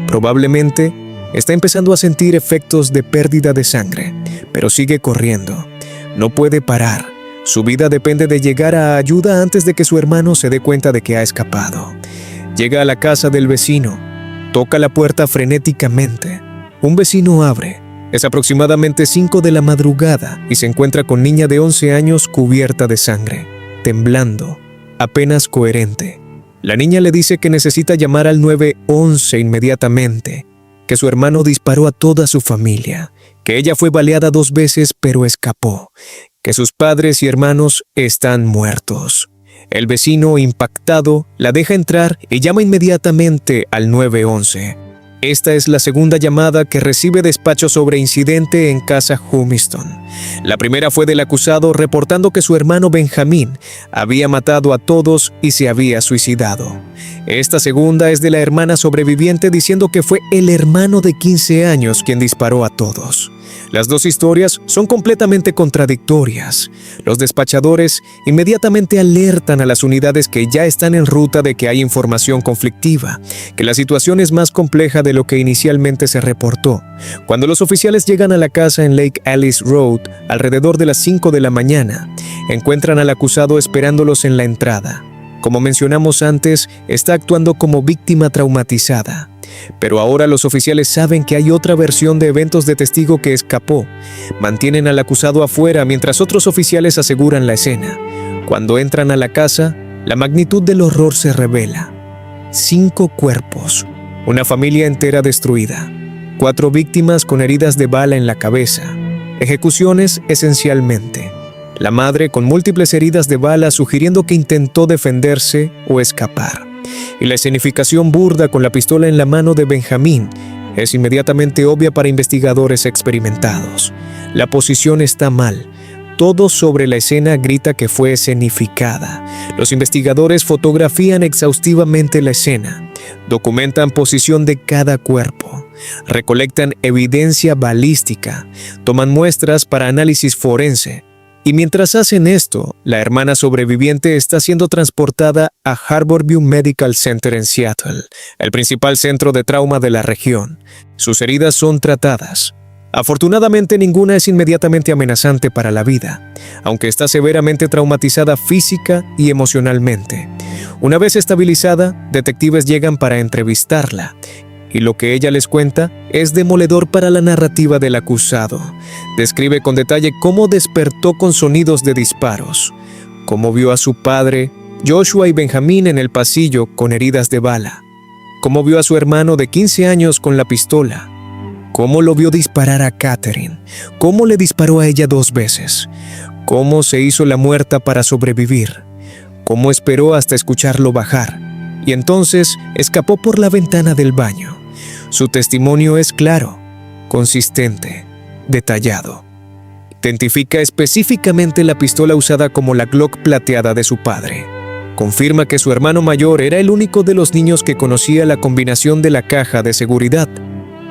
Probablemente está empezando a sentir efectos de pérdida de sangre, pero sigue corriendo. No puede parar. Su vida depende de llegar a ayuda antes de que su hermano se dé cuenta de que ha escapado. Llega a la casa del vecino. Toca la puerta frenéticamente. Un vecino abre. Es aproximadamente 5 de la madrugada y se encuentra con niña de 11 años cubierta de sangre, temblando, apenas coherente. La niña le dice que necesita llamar al 911 inmediatamente, que su hermano disparó a toda su familia, que ella fue baleada 2 veces pero escapó, que sus padres y hermanos están muertos. El vecino, impactado, la deja entrar y llama inmediatamente al 911. Esta es la segunda llamada que recibe despacho sobre incidente en casa Humiston. La primera fue del acusado reportando que su hermano Benjamín había matado a todos y se había suicidado. Esta segunda es de la hermana sobreviviente diciendo que fue el hermano de 15 años quien disparó a todos. Las 2 historias son completamente contradictorias. Los despachadores inmediatamente alertan a las unidades que ya están en ruta de que hay información conflictiva, que la situación es más compleja de lo que inicialmente se reportó. Cuando los oficiales llegan a la casa en Lake Alice Road, alrededor de las 5 de la mañana, encuentran al acusado esperándolos en la entrada. Como mencionamos antes, está actuando como víctima traumatizada. Pero ahora los oficiales saben que hay otra versión de eventos de testigo que escapó. Mantienen al acusado afuera mientras otros oficiales aseguran la escena. Cuando entran a la casa, la magnitud del horror se revela. 5 cuerpos, una familia entera destruida, 4 víctimas con heridas de bala en la cabeza, ejecuciones esencialmente. La madre con múltiples heridas de bala sugiriendo que intentó defenderse o escapar. Y la escenificación burda con la pistola en la mano de Benjamín es inmediatamente obvia para investigadores experimentados. La posición está mal. Todo sobre la escena grita que fue escenificada. Los investigadores fotografían exhaustivamente la escena, documentan posición de cada cuerpo, recolectan evidencia balística, toman muestras para análisis forense. Y mientras hacen esto, la hermana sobreviviente está siendo transportada a Harborview Medical Center en Seattle, el principal centro de trauma de la región. Sus heridas son tratadas. Afortunadamente, ninguna es inmediatamente amenazante para la vida, aunque está severamente traumatizada física y emocionalmente. Una vez estabilizada, detectives llegan para entrevistarla, y lo que ella les cuenta es demoledor para la narrativa del acusado. Describe con detalle cómo despertó con sonidos de disparos, cómo vio a su padre, Joshua y Benjamín en el pasillo con heridas de bala, cómo vio a su hermano de 15 años con la pistola, cómo lo vio disparar a Catherine, cómo le disparó a ella 2 veces, cómo se hizo la muerta para sobrevivir, cómo esperó hasta escucharlo bajar, y entonces escapó por la ventana del baño. Su testimonio es claro, consistente, detallado. Identifica específicamente la pistola usada como la Glock plateada de su padre. Confirma que su hermano mayor era el único de los niños que conocía la combinación de la caja de seguridad.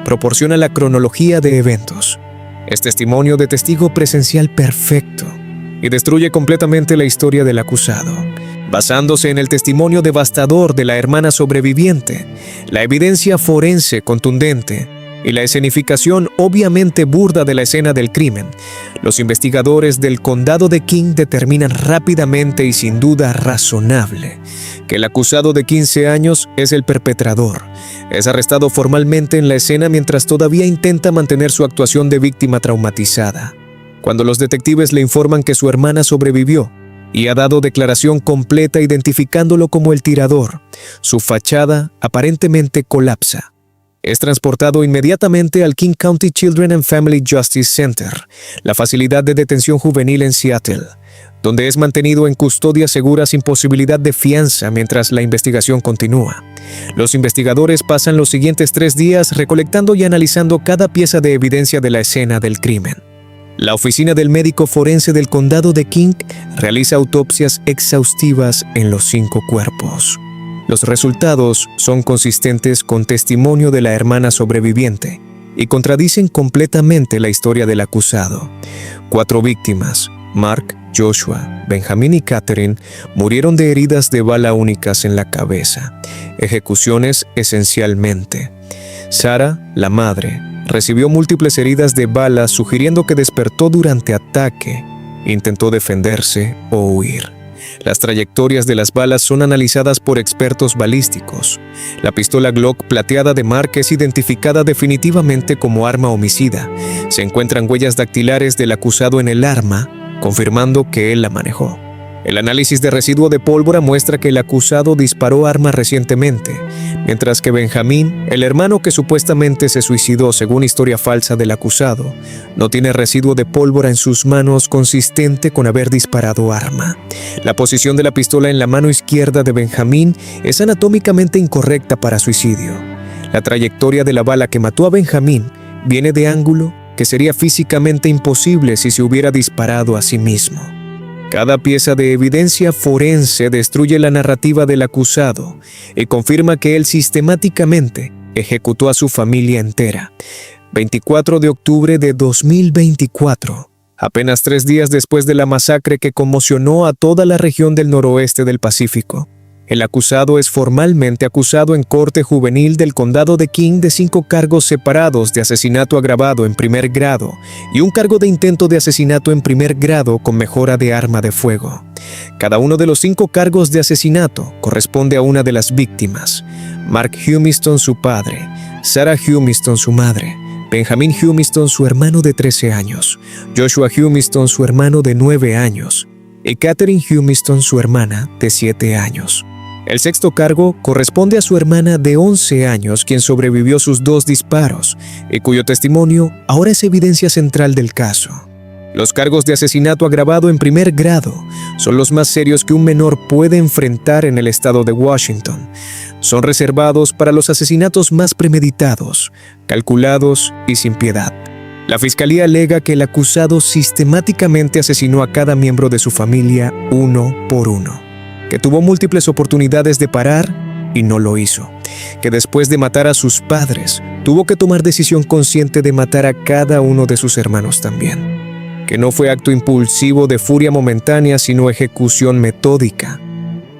Proporciona la cronología de eventos. Es testimonio de testigo presencial perfecto y destruye completamente la historia del acusado. Basándose en el testimonio devastador de la hermana sobreviviente, la evidencia forense contundente y la escenificación obviamente burda de la escena del crimen, los investigadores del condado de King determinan rápidamente y sin duda razonable que el acusado de 15 años es el perpetrador. Es arrestado formalmente en la escena mientras todavía intenta mantener su actuación de víctima traumatizada. Cuando los detectives le informan que su hermana sobrevivió, y ha dado declaración completa identificándolo como el tirador, su fachada aparentemente colapsa. Es transportado inmediatamente al King County Children and Family Justice Center, la facilidad de detención juvenil en Seattle, donde es mantenido en custodia segura sin posibilidad de fianza mientras la investigación continúa. Los investigadores pasan los siguientes 3 días recolectando y analizando cada pieza de evidencia de la escena del crimen. La oficina del médico forense del condado de King realiza autopsias exhaustivas en los 5 cuerpos. Los resultados son consistentes con testimonio de la hermana sobreviviente y contradicen completamente la historia del acusado. 4 víctimas, Mark, Joshua, Benjamín y Catherine, murieron de heridas de bala únicas en la cabeza, ejecuciones esencialmente. Sarah, la madre, recibió múltiples heridas de bala sugiriendo que despertó durante ataque, intentó defenderse o huir. Las trayectorias de las balas son analizadas por expertos balísticos. La pistola Glock plateada de Mark es identificada definitivamente como arma homicida. Se encuentran huellas dactilares del acusado en el arma, confirmando que él la manejó. El análisis de residuo de pólvora muestra que el acusado disparó arma recientemente, mientras que Benjamín, el hermano que supuestamente se suicidó según historia falsa del acusado, no tiene residuo de pólvora en sus manos consistente con haber disparado arma. La posición de la pistola en la mano izquierda de Benjamín es anatómicamente incorrecta para suicidio. La trayectoria de la bala que mató a Benjamín viene de ángulo que sería físicamente imposible si se hubiera disparado a sí mismo. Cada pieza de evidencia forense destruye la narrativa del acusado y confirma que él sistemáticamente ejecutó a su familia entera. 24 de octubre de 2024, apenas 3 días después de la masacre que conmocionó a toda la región del noroeste del Pacífico. El acusado es formalmente acusado en corte juvenil del condado de King de 5 cargos separados de asesinato agravado en primer grado y un cargo de intento de asesinato en primer grado con mejora de arma de fuego. Cada uno de los 5 cargos de asesinato corresponde a una de las víctimas: Mark Humiston, su padre; Sarah Humiston, su madre; Benjamin Humiston, su hermano de 13 años; Joshua Humiston, su hermano de 9 años; y Catherine Humiston, su hermana de 7 años. El sexto cargo corresponde a su hermana de 11 años, quien sobrevivió sus 2 disparos y cuyo testimonio ahora es evidencia central del caso. Los cargos de asesinato agravado en primer grado son los más serios que un menor puede enfrentar en el estado de Washington. Son reservados para los asesinatos más premeditados, calculados y sin piedad. La fiscalía alega que el acusado sistemáticamente asesinó a cada miembro de su familia uno por uno, que tuvo múltiples oportunidades de parar y no lo hizo, que después de matar a sus padres, tuvo que tomar decisión consciente de matar a cada uno de sus hermanos también, que no fue acto impulsivo de furia momentánea, sino ejecución metódica.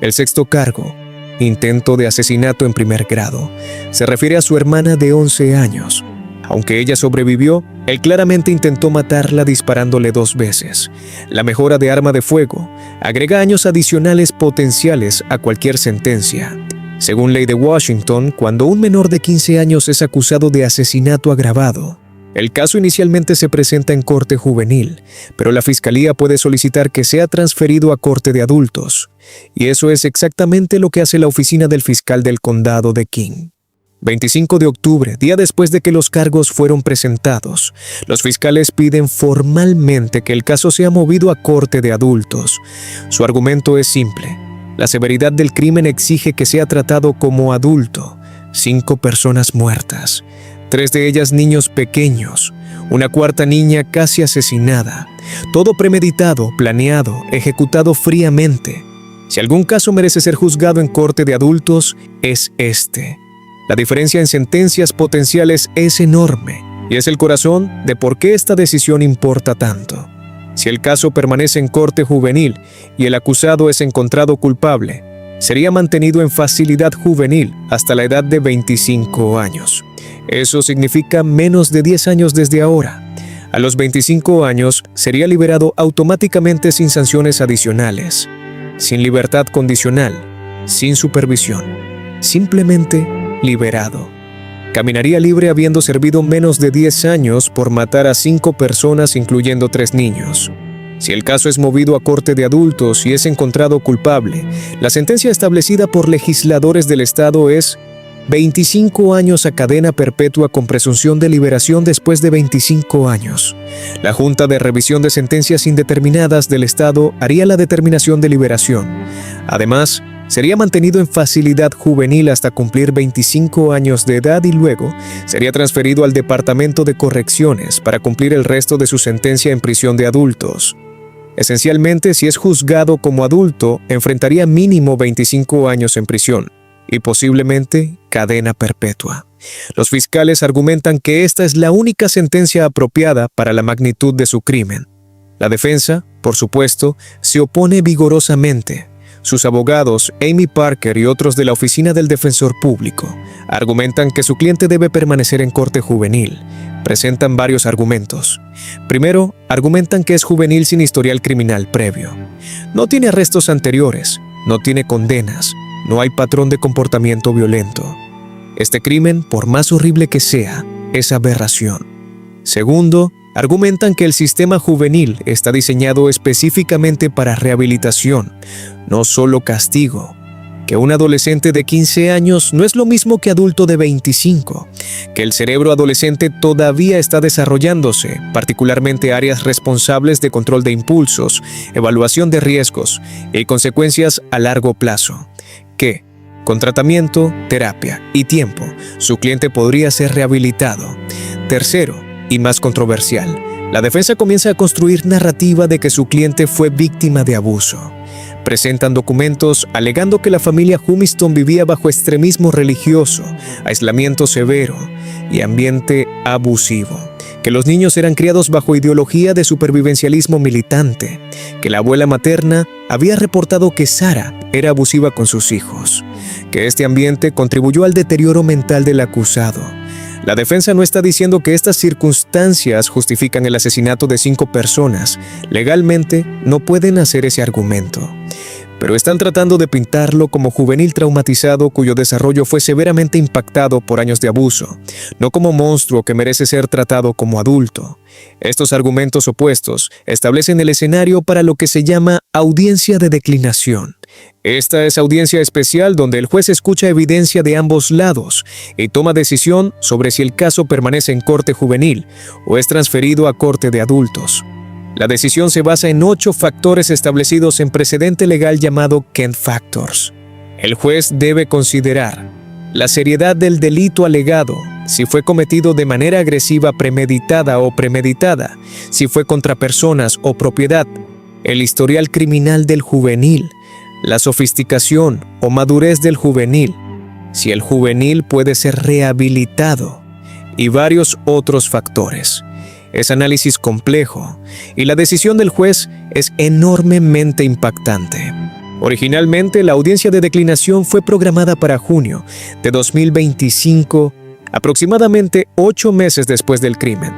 El sexto cargo, intento de asesinato en primer grado, se refiere a su hermana de 11 años. Aunque ella sobrevivió, él claramente intentó matarla disparándole 2 veces. La mejora de arma de fuego agrega años adicionales potenciales a cualquier sentencia. Según ley de Washington, cuando un menor de 15 años es acusado de asesinato agravado, el caso inicialmente se presenta en corte juvenil, pero la fiscalía puede solicitar que sea transferido a corte de adultos. Y eso es exactamente lo que hace la oficina del fiscal del condado de King. 25 de octubre, día después de que los cargos fueron presentados, los fiscales piden formalmente que el caso sea movido a corte de adultos. Su argumento es simple. La severidad del crimen exige que sea tratado como adulto. 5 personas muertas, 3 de ellas niños pequeños, una cuarta niña casi asesinada. Todo premeditado, planeado, ejecutado fríamente. Si algún caso merece ser juzgado en corte de adultos, es este. La diferencia en sentencias potenciales es enorme y es el corazón de por qué esta decisión importa tanto. Si el caso permanece en corte juvenil y el acusado es encontrado culpable, sería mantenido en facilidad juvenil hasta la edad de 25 años. Eso significa menos de 10 años desde ahora. A los 25 años sería liberado automáticamente sin sanciones adicionales, sin libertad condicional, sin supervisión, simplemente liberado. Caminaría libre habiendo servido menos de 10 años por matar a 5 personas, incluyendo 3 niños. Si el caso es movido a corte de adultos y es encontrado culpable, la sentencia establecida por legisladores del estado es 25 años a cadena perpetua con presunción de liberación después de 25 años. La Junta de Revisión de Sentencias Indeterminadas del estado haría la determinación de liberación. Además, sería mantenido en facilidad juvenil hasta cumplir 25 años de edad y luego sería transferido al Departamento de Correcciones para cumplir el resto de su sentencia en prisión de adultos. Esencialmente, si es juzgado como adulto, enfrentaría mínimo 25 años en prisión y posiblemente cadena perpetua. Los fiscales argumentan que esta es la única sentencia apropiada para la magnitud de su crimen. La defensa, por supuesto, se opone vigorosamente. Sus abogados, Amy Parker y otros de la Oficina del Defensor Público, argumentan que su cliente debe permanecer en corte juvenil. Presentan varios argumentos. Primero, argumentan que es juvenil sin historial criminal previo. No tiene arrestos anteriores, no tiene condenas, no hay patrón de comportamiento violento. Este crimen, por más horrible que sea, es aberración. Segundo, argumentan que el sistema juvenil está diseñado específicamente para rehabilitación, no solo castigo, que un adolescente de 15 años no es lo mismo que adulto de 25, que el cerebro adolescente todavía está desarrollándose, particularmente áreas responsables de control de impulsos, evaluación de riesgos y consecuencias a largo plazo, que, con tratamiento, terapia y tiempo, su cliente podría ser rehabilitado. Tercero, y más controversial, la defensa comienza a construir narrativa de que su cliente fue víctima de abuso. Presentan documentos alegando que la familia Humiston vivía bajo extremismo religioso, aislamiento severo y ambiente abusivo, que los niños eran criados bajo ideología de supervivencialismo militante, que la abuela materna había reportado que Sarah era abusiva con sus hijos, que este ambiente contribuyó al deterioro mental del acusado. La defensa no está diciendo que estas circunstancias justifican el asesinato de 5 personas. Legalmente no pueden hacer ese argumento. Pero están tratando de pintarlo como juvenil traumatizado cuyo desarrollo fue severamente impactado por años de abuso, no como monstruo que merece ser tratado como adulto. Estos argumentos opuestos establecen el escenario para lo que se llama audiencia de declinación, Esta es audiencia especial donde el juez escucha evidencia de ambos lados y toma decisión sobre si el caso permanece en corte juvenil o es transferido a corte de adultos. La decisión se basa en 8 factores establecidos en precedente legal llamado Kent Factors. El juez debe considerar la seriedad del delito alegado, si fue cometido de manera agresiva premeditada o premeditada, si fue contra personas o propiedad, el historial criminal del juvenil, la sofisticación o madurez del juvenil, si el juvenil puede ser rehabilitado y varios otros factores. Es análisis complejo y la decisión del juez es enormemente impactante. Originalmente, la audiencia de declinación fue programada para junio de 2025, aproximadamente 8 meses después del crimen.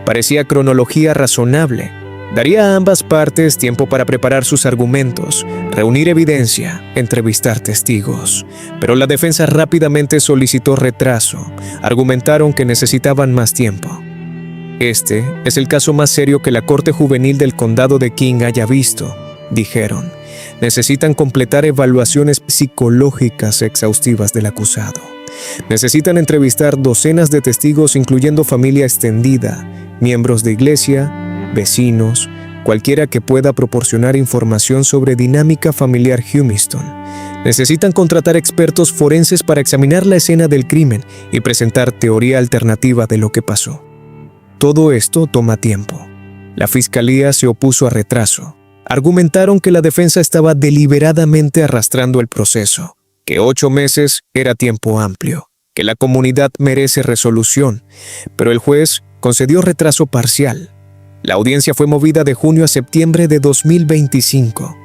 Parecía cronología razonable. Daría a ambas partes tiempo para preparar sus argumentos, reunir evidencia, entrevistar testigos. Pero la defensa rápidamente solicitó retraso. Argumentaron que necesitaban más tiempo. Este es el caso más serio que la Corte Juvenil del Condado de King haya visto, dijeron. Necesitan completar evaluaciones psicológicas exhaustivas del acusado. Necesitan entrevistar docenas de testigos, incluyendo familia extendida, miembros de iglesia, vecinos, cualquiera que pueda proporcionar información sobre dinámica familiar Humiston. Necesitan contratar expertos forenses para examinar la escena del crimen y presentar teoría alternativa de lo que pasó. Todo esto toma tiempo. La fiscalía se opuso a retraso. Argumentaron que la defensa estaba deliberadamente arrastrando el proceso, que 8 meses era tiempo amplio, que la comunidad merece resolución, pero el juez concedió retraso parcial. La audiencia fue movida de junio a septiembre de 2025,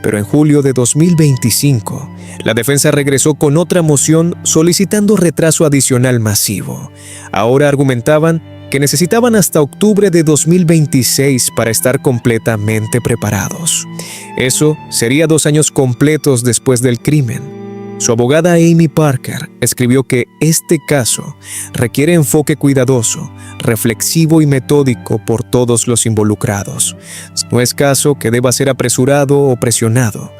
pero en julio de 2025, la defensa regresó con otra moción solicitando retraso adicional masivo. Ahora argumentaban que necesitaban hasta octubre de 2026 para estar completamente preparados. Eso sería 2 años completos después del crimen. Su abogada Amy Parker escribió que este caso requiere enfoque cuidadoso, reflexivo y metódico por todos los involucrados. No es caso que deba ser apresurado o presionado.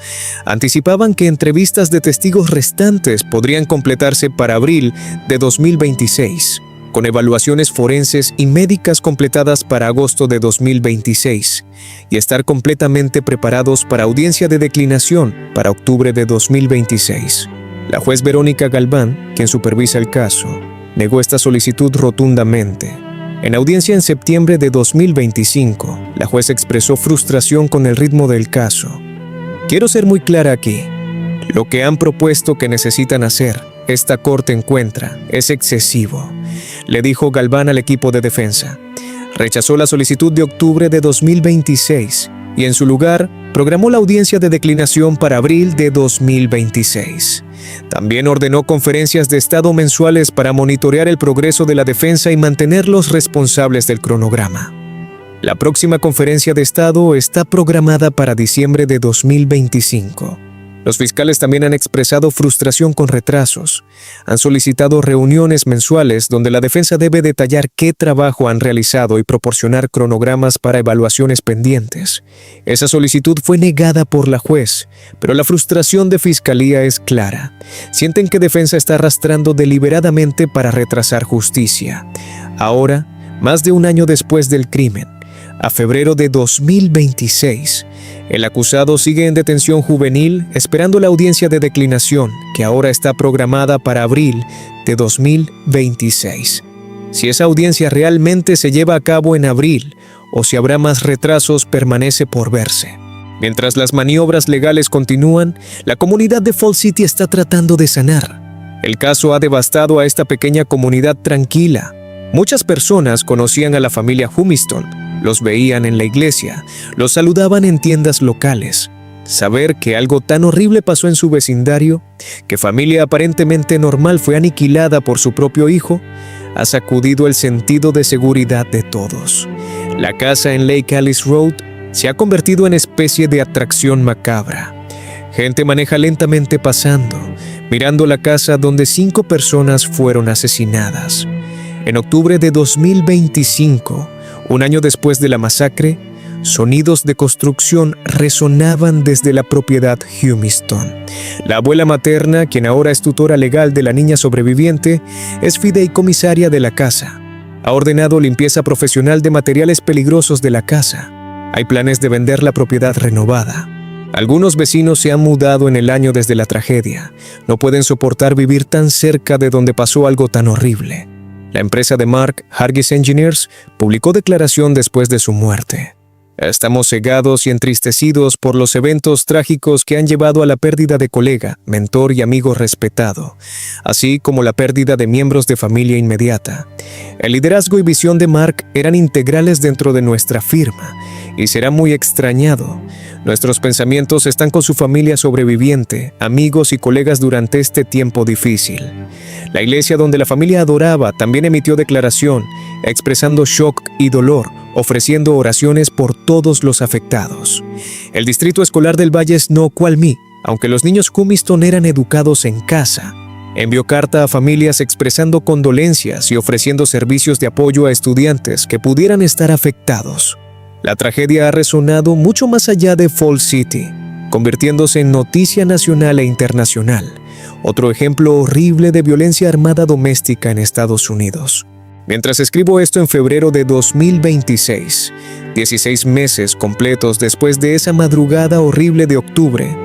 Anticipaban que entrevistas de testigos restantes podrían completarse para abril de 2026. Con evaluaciones forenses y médicas completadas para agosto de 2026 y estar completamente preparados para audiencia de declinación para octubre de 2026. La juez Verónica Galván, quien supervisa el caso, negó esta solicitud rotundamente. En audiencia en septiembre de 2025, la juez expresó frustración con el ritmo del caso. Quiero ser muy clara aquí. Lo que han propuesto que necesitan hacer, esta corte encuentra, es excesivo, le dijo Galván al equipo de defensa. Rechazó la solicitud de octubre de 2026 y en su lugar programó la audiencia de declinación para abril de 2026. También ordenó conferencias de estado mensuales para monitorear el progreso de la defensa y mantenerlos responsables del cronograma. La próxima conferencia de estado está programada para diciembre de 2025. Los fiscales también han expresado frustración con retrasos. Han solicitado reuniones mensuales donde la defensa debe detallar qué trabajo han realizado y proporcionar cronogramas para evaluaciones pendientes. Esa solicitud fue negada por la juez, pero la frustración de fiscalía es clara. Sienten que defensa está arrastrando deliberadamente para retrasar justicia. Ahora, más de 1 año después del crimen, a febrero de 2026, el acusado sigue en detención juvenil esperando la audiencia de declinación, que ahora está programada para abril de 2026. Si esa audiencia realmente se lleva a cabo en abril o si habrá más retrasos permanece por verse. Mientras las maniobras legales continúan, la comunidad de Falls City está tratando de sanar. El caso ha devastado a esta pequeña comunidad tranquila. Muchas personas conocían a la familia Humiston, los veían en la iglesia, los saludaban en tiendas locales. Saber que algo tan horrible pasó en su vecindario, que familia aparentemente normal fue aniquilada por su propio hijo, ha sacudido el sentido de seguridad de todos. La casa en Lake Alice Road se ha convertido en especie de atracción macabra. Gente maneja lentamente pasando, mirando la casa donde 5 personas fueron asesinadas. En octubre de 2025, 1 año después de la masacre, sonidos de construcción resonaban desde la propiedad Humiston. La abuela materna, quien ahora es tutora legal de la niña sobreviviente, es fideicomisaria de la casa. Ha ordenado limpieza profesional de materiales peligrosos de la casa. Hay planes de vender la propiedad renovada. Algunos vecinos se han mudado en el año desde la tragedia. No pueden soportar vivir tan cerca de donde pasó algo tan horrible. La empresa de Mark, Hargis Engineers, publicó declaración después de su muerte. Estamos cegados y entristecidos por los eventos trágicos que han llevado a la pérdida de colega, mentor y amigo respetado, así como la pérdida de miembros de familia inmediata. El liderazgo y visión de Mark eran integrales dentro de nuestra firma y será muy extrañado. Nuestros pensamientos están con su familia sobreviviente, amigos y colegas durante este tiempo difícil. La iglesia donde la familia adoraba también emitió declaración, expresando shock y dolor, ofreciendo oraciones por todos los afectados. El Distrito Escolar del Valle Snoqualmie, aunque los niños Humiston eran educados en casa, envió carta a familias expresando condolencias y ofreciendo servicios de apoyo a estudiantes que pudieran estar afectados. La tragedia ha resonado mucho más allá de Falls City, convirtiéndose en noticia nacional e internacional. Otro ejemplo horrible de violencia armada doméstica en Estados Unidos. Mientras escribo esto en febrero de 2026, 16 meses completos después de esa madrugada horrible de octubre,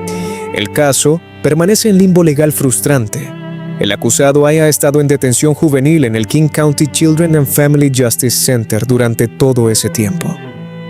el caso permanece en limbo legal frustrante. El acusado haya estado en detención juvenil en el King County Children and Family Justice Center durante todo ese tiempo.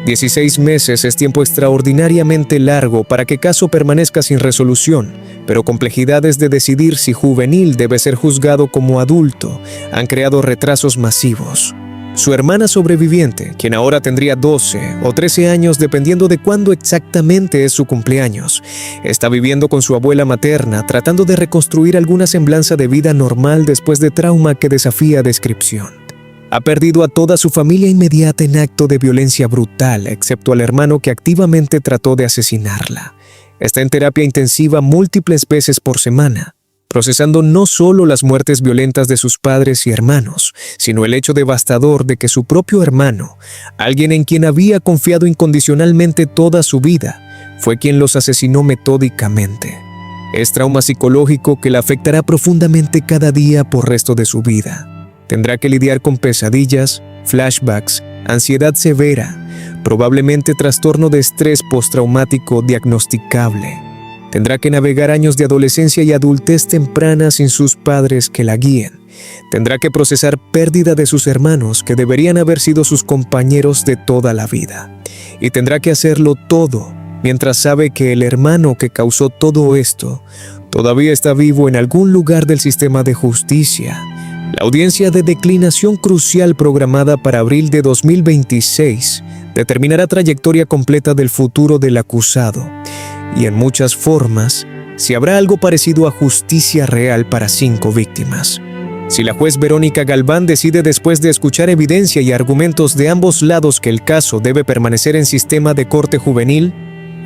16 meses es tiempo extraordinariamente largo para que caso permanezca sin resolución, pero complejidades de decidir si juvenil debe ser juzgado como adulto han creado retrasos masivos. Su hermana sobreviviente, quien ahora tendría 12 o 13 años dependiendo de cuándo exactamente es su cumpleaños, está viviendo con su abuela materna tratando de reconstruir alguna semblanza de vida normal después de trauma que desafía descripción. Ha perdido a toda su familia inmediata en acto de violencia brutal, excepto al hermano que activamente trató de asesinarla. Está en terapia intensiva múltiples veces por semana, procesando no solo las muertes violentas de sus padres y hermanos, sino el hecho devastador de que su propio hermano, alguien en quien había confiado incondicionalmente toda su vida, fue quien los asesinó metódicamente. Es trauma psicológico que la afectará profundamente cada día por resto de su vida. Tendrá que lidiar con pesadillas, flashbacks, ansiedad severa, probablemente trastorno de estrés postraumático diagnosticable. Tendrá que navegar años de adolescencia y adultez temprana sin sus padres que la guíen. Tendrá que procesar pérdida de sus hermanos que deberían haber sido sus compañeros de toda la vida. Y tendrá que hacerlo todo mientras sabe que el hermano que causó todo esto todavía está vivo en algún lugar del sistema de justicia. La audiencia de declinación crucial programada para abril de 2026 determinará trayectoria completa del futuro del acusado y en muchas formas si habrá algo parecido a justicia real para 5 víctimas. Si la juez Verónica Galván decide después de escuchar evidencia y argumentos de ambos lados que el caso debe permanecer en sistema de corte juvenil,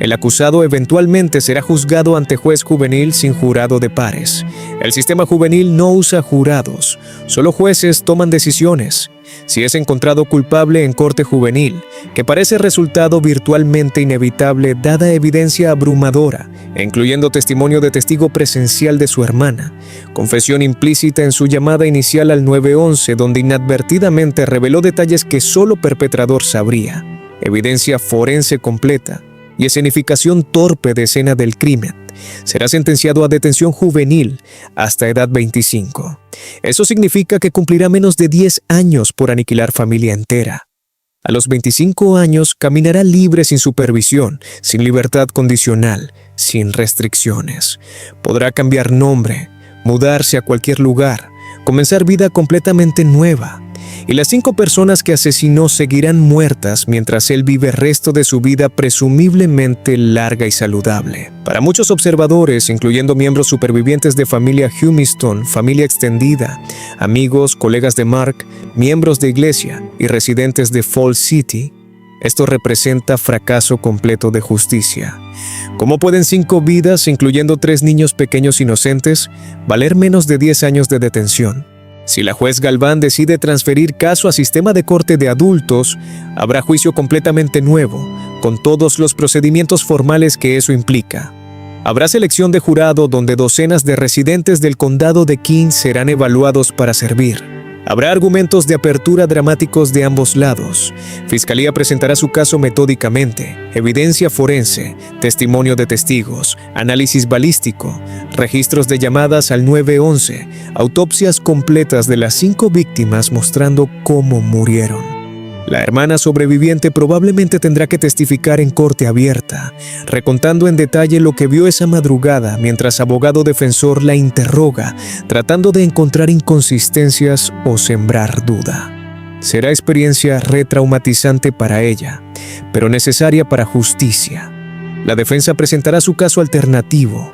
el acusado eventualmente será juzgado ante juez juvenil sin jurado de pares. El sistema juvenil no usa jurados, solo jueces toman decisiones. Si es encontrado culpable en corte juvenil, que parece resultado virtualmente inevitable dada evidencia abrumadora, incluyendo testimonio de testigo presencial de su hermana, confesión implícita en su llamada inicial al 911 donde inadvertidamente reveló detalles que solo perpetrador sabría, evidencia forense completa, y escenificación torpe de escena del crimen, será sentenciado a detención juvenil hasta edad 25. Eso significa que cumplirá menos de 10 años por aniquilar familia entera. A los 25 años caminará libre sin supervisión, sin libertad condicional, sin restricciones. Podrá cambiar nombre, mudarse a cualquier lugar, comenzar vida completamente nueva. Y las 5 personas que asesinó seguirán muertas mientras él vive el resto de su vida presumiblemente larga y saludable. Para muchos observadores, incluyendo miembros supervivientes de familia Humiston, familia extendida, amigos, colegas de Mark, miembros de iglesia y residentes de Falls City, esto representa fracaso completo de justicia. ¿Cómo pueden 5 vidas, incluyendo 3 niños pequeños inocentes, valer menos de 10 años de detención? Si la juez Galván decide transferir caso a sistema de corte de adultos, habrá juicio completamente nuevo, con todos los procedimientos formales que eso implica. Habrá selección de jurado donde docenas de residentes del condado de King serán evaluados para servir. Habrá argumentos de apertura dramáticos de ambos lados. Fiscalía presentará su caso metódicamente, evidencia forense, testimonio de testigos, análisis balístico, registros de llamadas al 911, autopsias completas de las 5 víctimas mostrando cómo murieron. La hermana sobreviviente probablemente tendrá que testificar en corte abierta, recontando en detalle lo que vio esa madrugada mientras abogado defensor la interroga, tratando de encontrar inconsistencias o sembrar duda. Será experiencia retraumatizante para ella, pero necesaria para justicia. La defensa presentará su caso alternativo,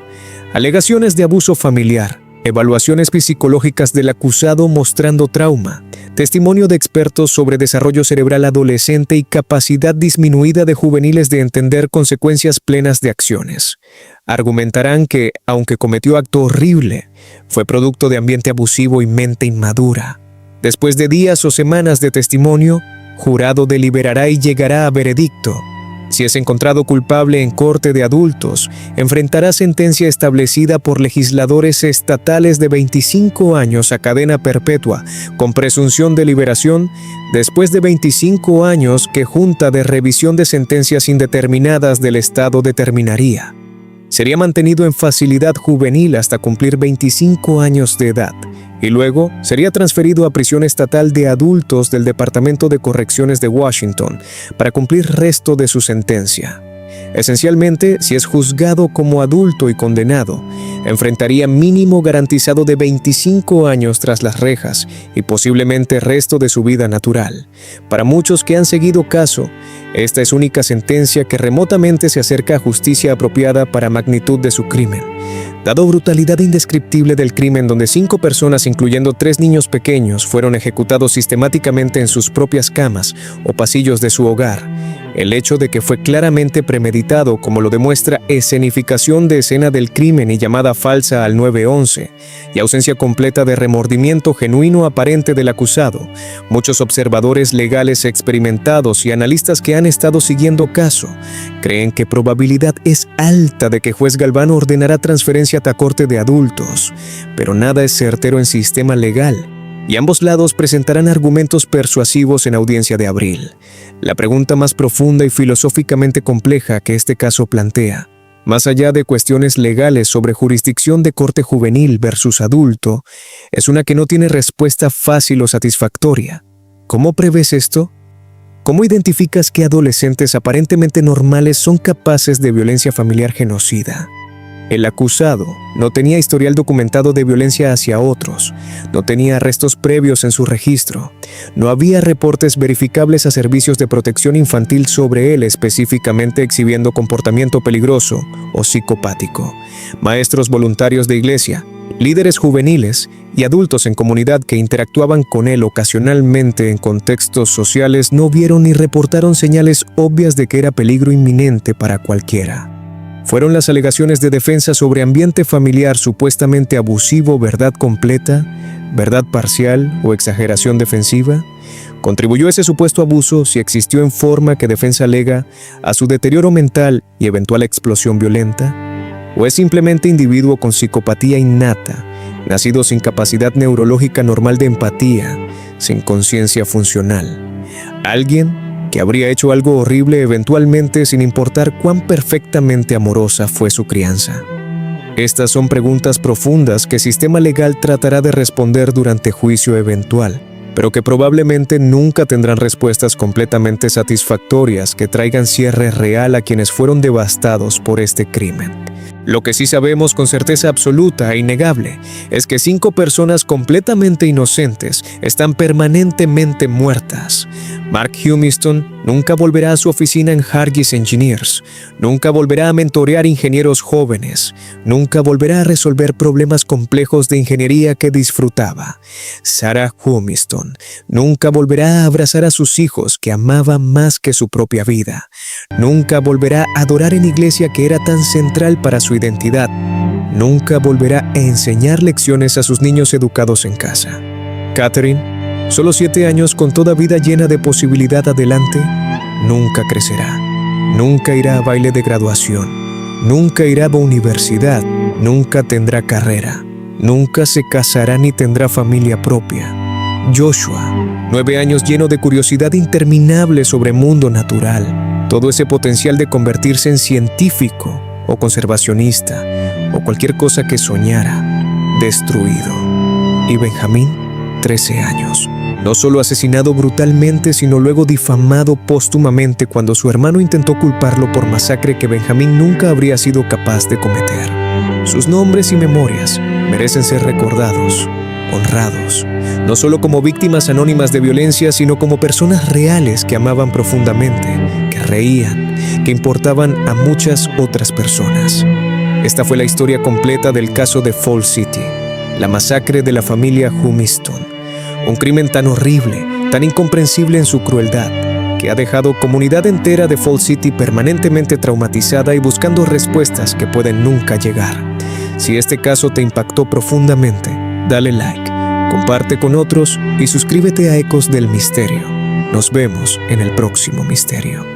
alegaciones de abuso familiar, evaluaciones psicológicas del acusado mostrando trauma, testimonio de expertos sobre desarrollo cerebral adolescente y capacidad disminuida de juveniles de entender consecuencias plenas de acciones. Argumentarán que, aunque cometió acto horrible, fue producto de ambiente abusivo y mente inmadura. Después de días o semanas de testimonio, jurado deliberará y llegará a veredicto. Si es encontrado culpable en corte de adultos, enfrentará sentencia establecida por legisladores estatales de 25 años a cadena perpetua, con presunción de liberación, después de 25 años que Junta de Revisión de Sentencias Indeterminadas del Estado determinaría. Sería mantenido en facilidad juvenil hasta cumplir 25 años de edad, y luego sería transferido a prisión estatal de adultos del Departamento de Correcciones de Washington para cumplir resto de su sentencia. Esencialmente, si es juzgado como adulto y condenado, enfrentaría mínimo garantizado de 25 años tras las rejas y posiblemente resto de su vida natural. Para muchos que han seguido caso, esta es única sentencia que remotamente se acerca a justicia apropiada para magnitud de su crimen. Dado brutalidad indescriptible del crimen donde 5 personas, incluyendo 3 niños pequeños, fueron ejecutados sistemáticamente en sus propias camas o pasillos de su hogar, el hecho de que fue claramente premeditado, como lo demuestra escenificación de escena del crimen y llamada falsa al 911, y ausencia completa de remordimiento genuino aparente del acusado, muchos observadores legales experimentados y analistas que han estado siguiendo caso creen que probabilidad es alta de que juez Galván ordenará transferencia a corte de adultos, pero nada es certero en sistema legal, y ambos lados presentarán argumentos persuasivos en audiencia de abril. La pregunta más profunda y filosóficamente compleja que este caso plantea, más allá de cuestiones legales sobre jurisdicción de corte juvenil versus adulto, es una que no tiene respuesta fácil o satisfactoria. ¿Cómo prevés esto? ¿Cómo identificas qué adolescentes aparentemente normales son capaces de violencia familiar genocida? El acusado no tenía historial documentado de violencia hacia otros, no tenía arrestos previos en su registro, no había reportes verificables a servicios de protección infantil sobre él específicamente exhibiendo comportamiento peligroso o psicopático. Maestros voluntarios de iglesia, líderes juveniles y adultos en comunidad que interactuaban con él ocasionalmente en contextos sociales no vieron ni reportaron señales obvias de que era peligro inminente para cualquiera. ¿Fueron las alegaciones de defensa sobre ambiente familiar supuestamente abusivo verdad completa, verdad parcial o exageración defensiva? ¿Contribuyó ese supuesto abuso, si existió en forma que defensa alega, a su deterioro mental y eventual explosión violenta? ¿O es simplemente individuo con psicopatía innata, nacido sin capacidad neurológica normal de empatía, sin conciencia funcional? ¿Alguien que habría hecho algo horrible eventualmente sin importar cuán perfectamente amorosa fue su crianza? Estas son preguntas profundas que el sistema legal tratará de responder durante juicio eventual, pero que probablemente nunca tendrán respuestas completamente satisfactorias que traigan cierre real a quienes fueron devastados por este crimen. Lo que sí sabemos con certeza absoluta e innegable es que 5 personas completamente inocentes están permanentemente muertas. Mark Humiston nunca volverá a su oficina en Hargis Engineers, nunca volverá a mentorear ingenieros jóvenes, nunca volverá a resolver problemas complejos de ingeniería que disfrutaba. Sarah Humiston nunca volverá a abrazar a sus hijos que amaba más que su propia vida, nunca volverá a adorar en iglesia que era tan central para su identidad, nunca volverá a enseñar lecciones a sus niños educados en casa. Catherine, solo 7 años con toda vida llena de posibilidad adelante, nunca crecerá. Nunca irá a baile de graduación. Nunca irá a universidad. Nunca tendrá carrera. Nunca se casará ni tendrá familia propia. Joshua, 9 años lleno de curiosidad interminable sobre el mundo natural. Todo ese potencial de convertirse en científico o conservacionista o cualquier cosa que soñara, destruido. Y Benjamín, 13 años. No solo asesinado brutalmente, sino luego difamado póstumamente cuando su hermano intentó culparlo por masacre que Benjamín nunca habría sido capaz de cometer. Sus nombres y memorias merecen ser recordados, honrados, no solo como víctimas anónimas de violencia, sino como personas reales que amaban profundamente, que reían, que importaban a muchas otras personas. Esta fue la historia completa del caso de Falls City, la masacre de la familia Humiston. Un crimen tan horrible, tan incomprensible en su crueldad, que ha dejado comunidad entera de Falls City permanentemente traumatizada y buscando respuestas que pueden nunca llegar. Si este caso te impactó profundamente, dale like, comparte con otros y suscríbete a Ecos del Misterio. Nos vemos en el próximo misterio.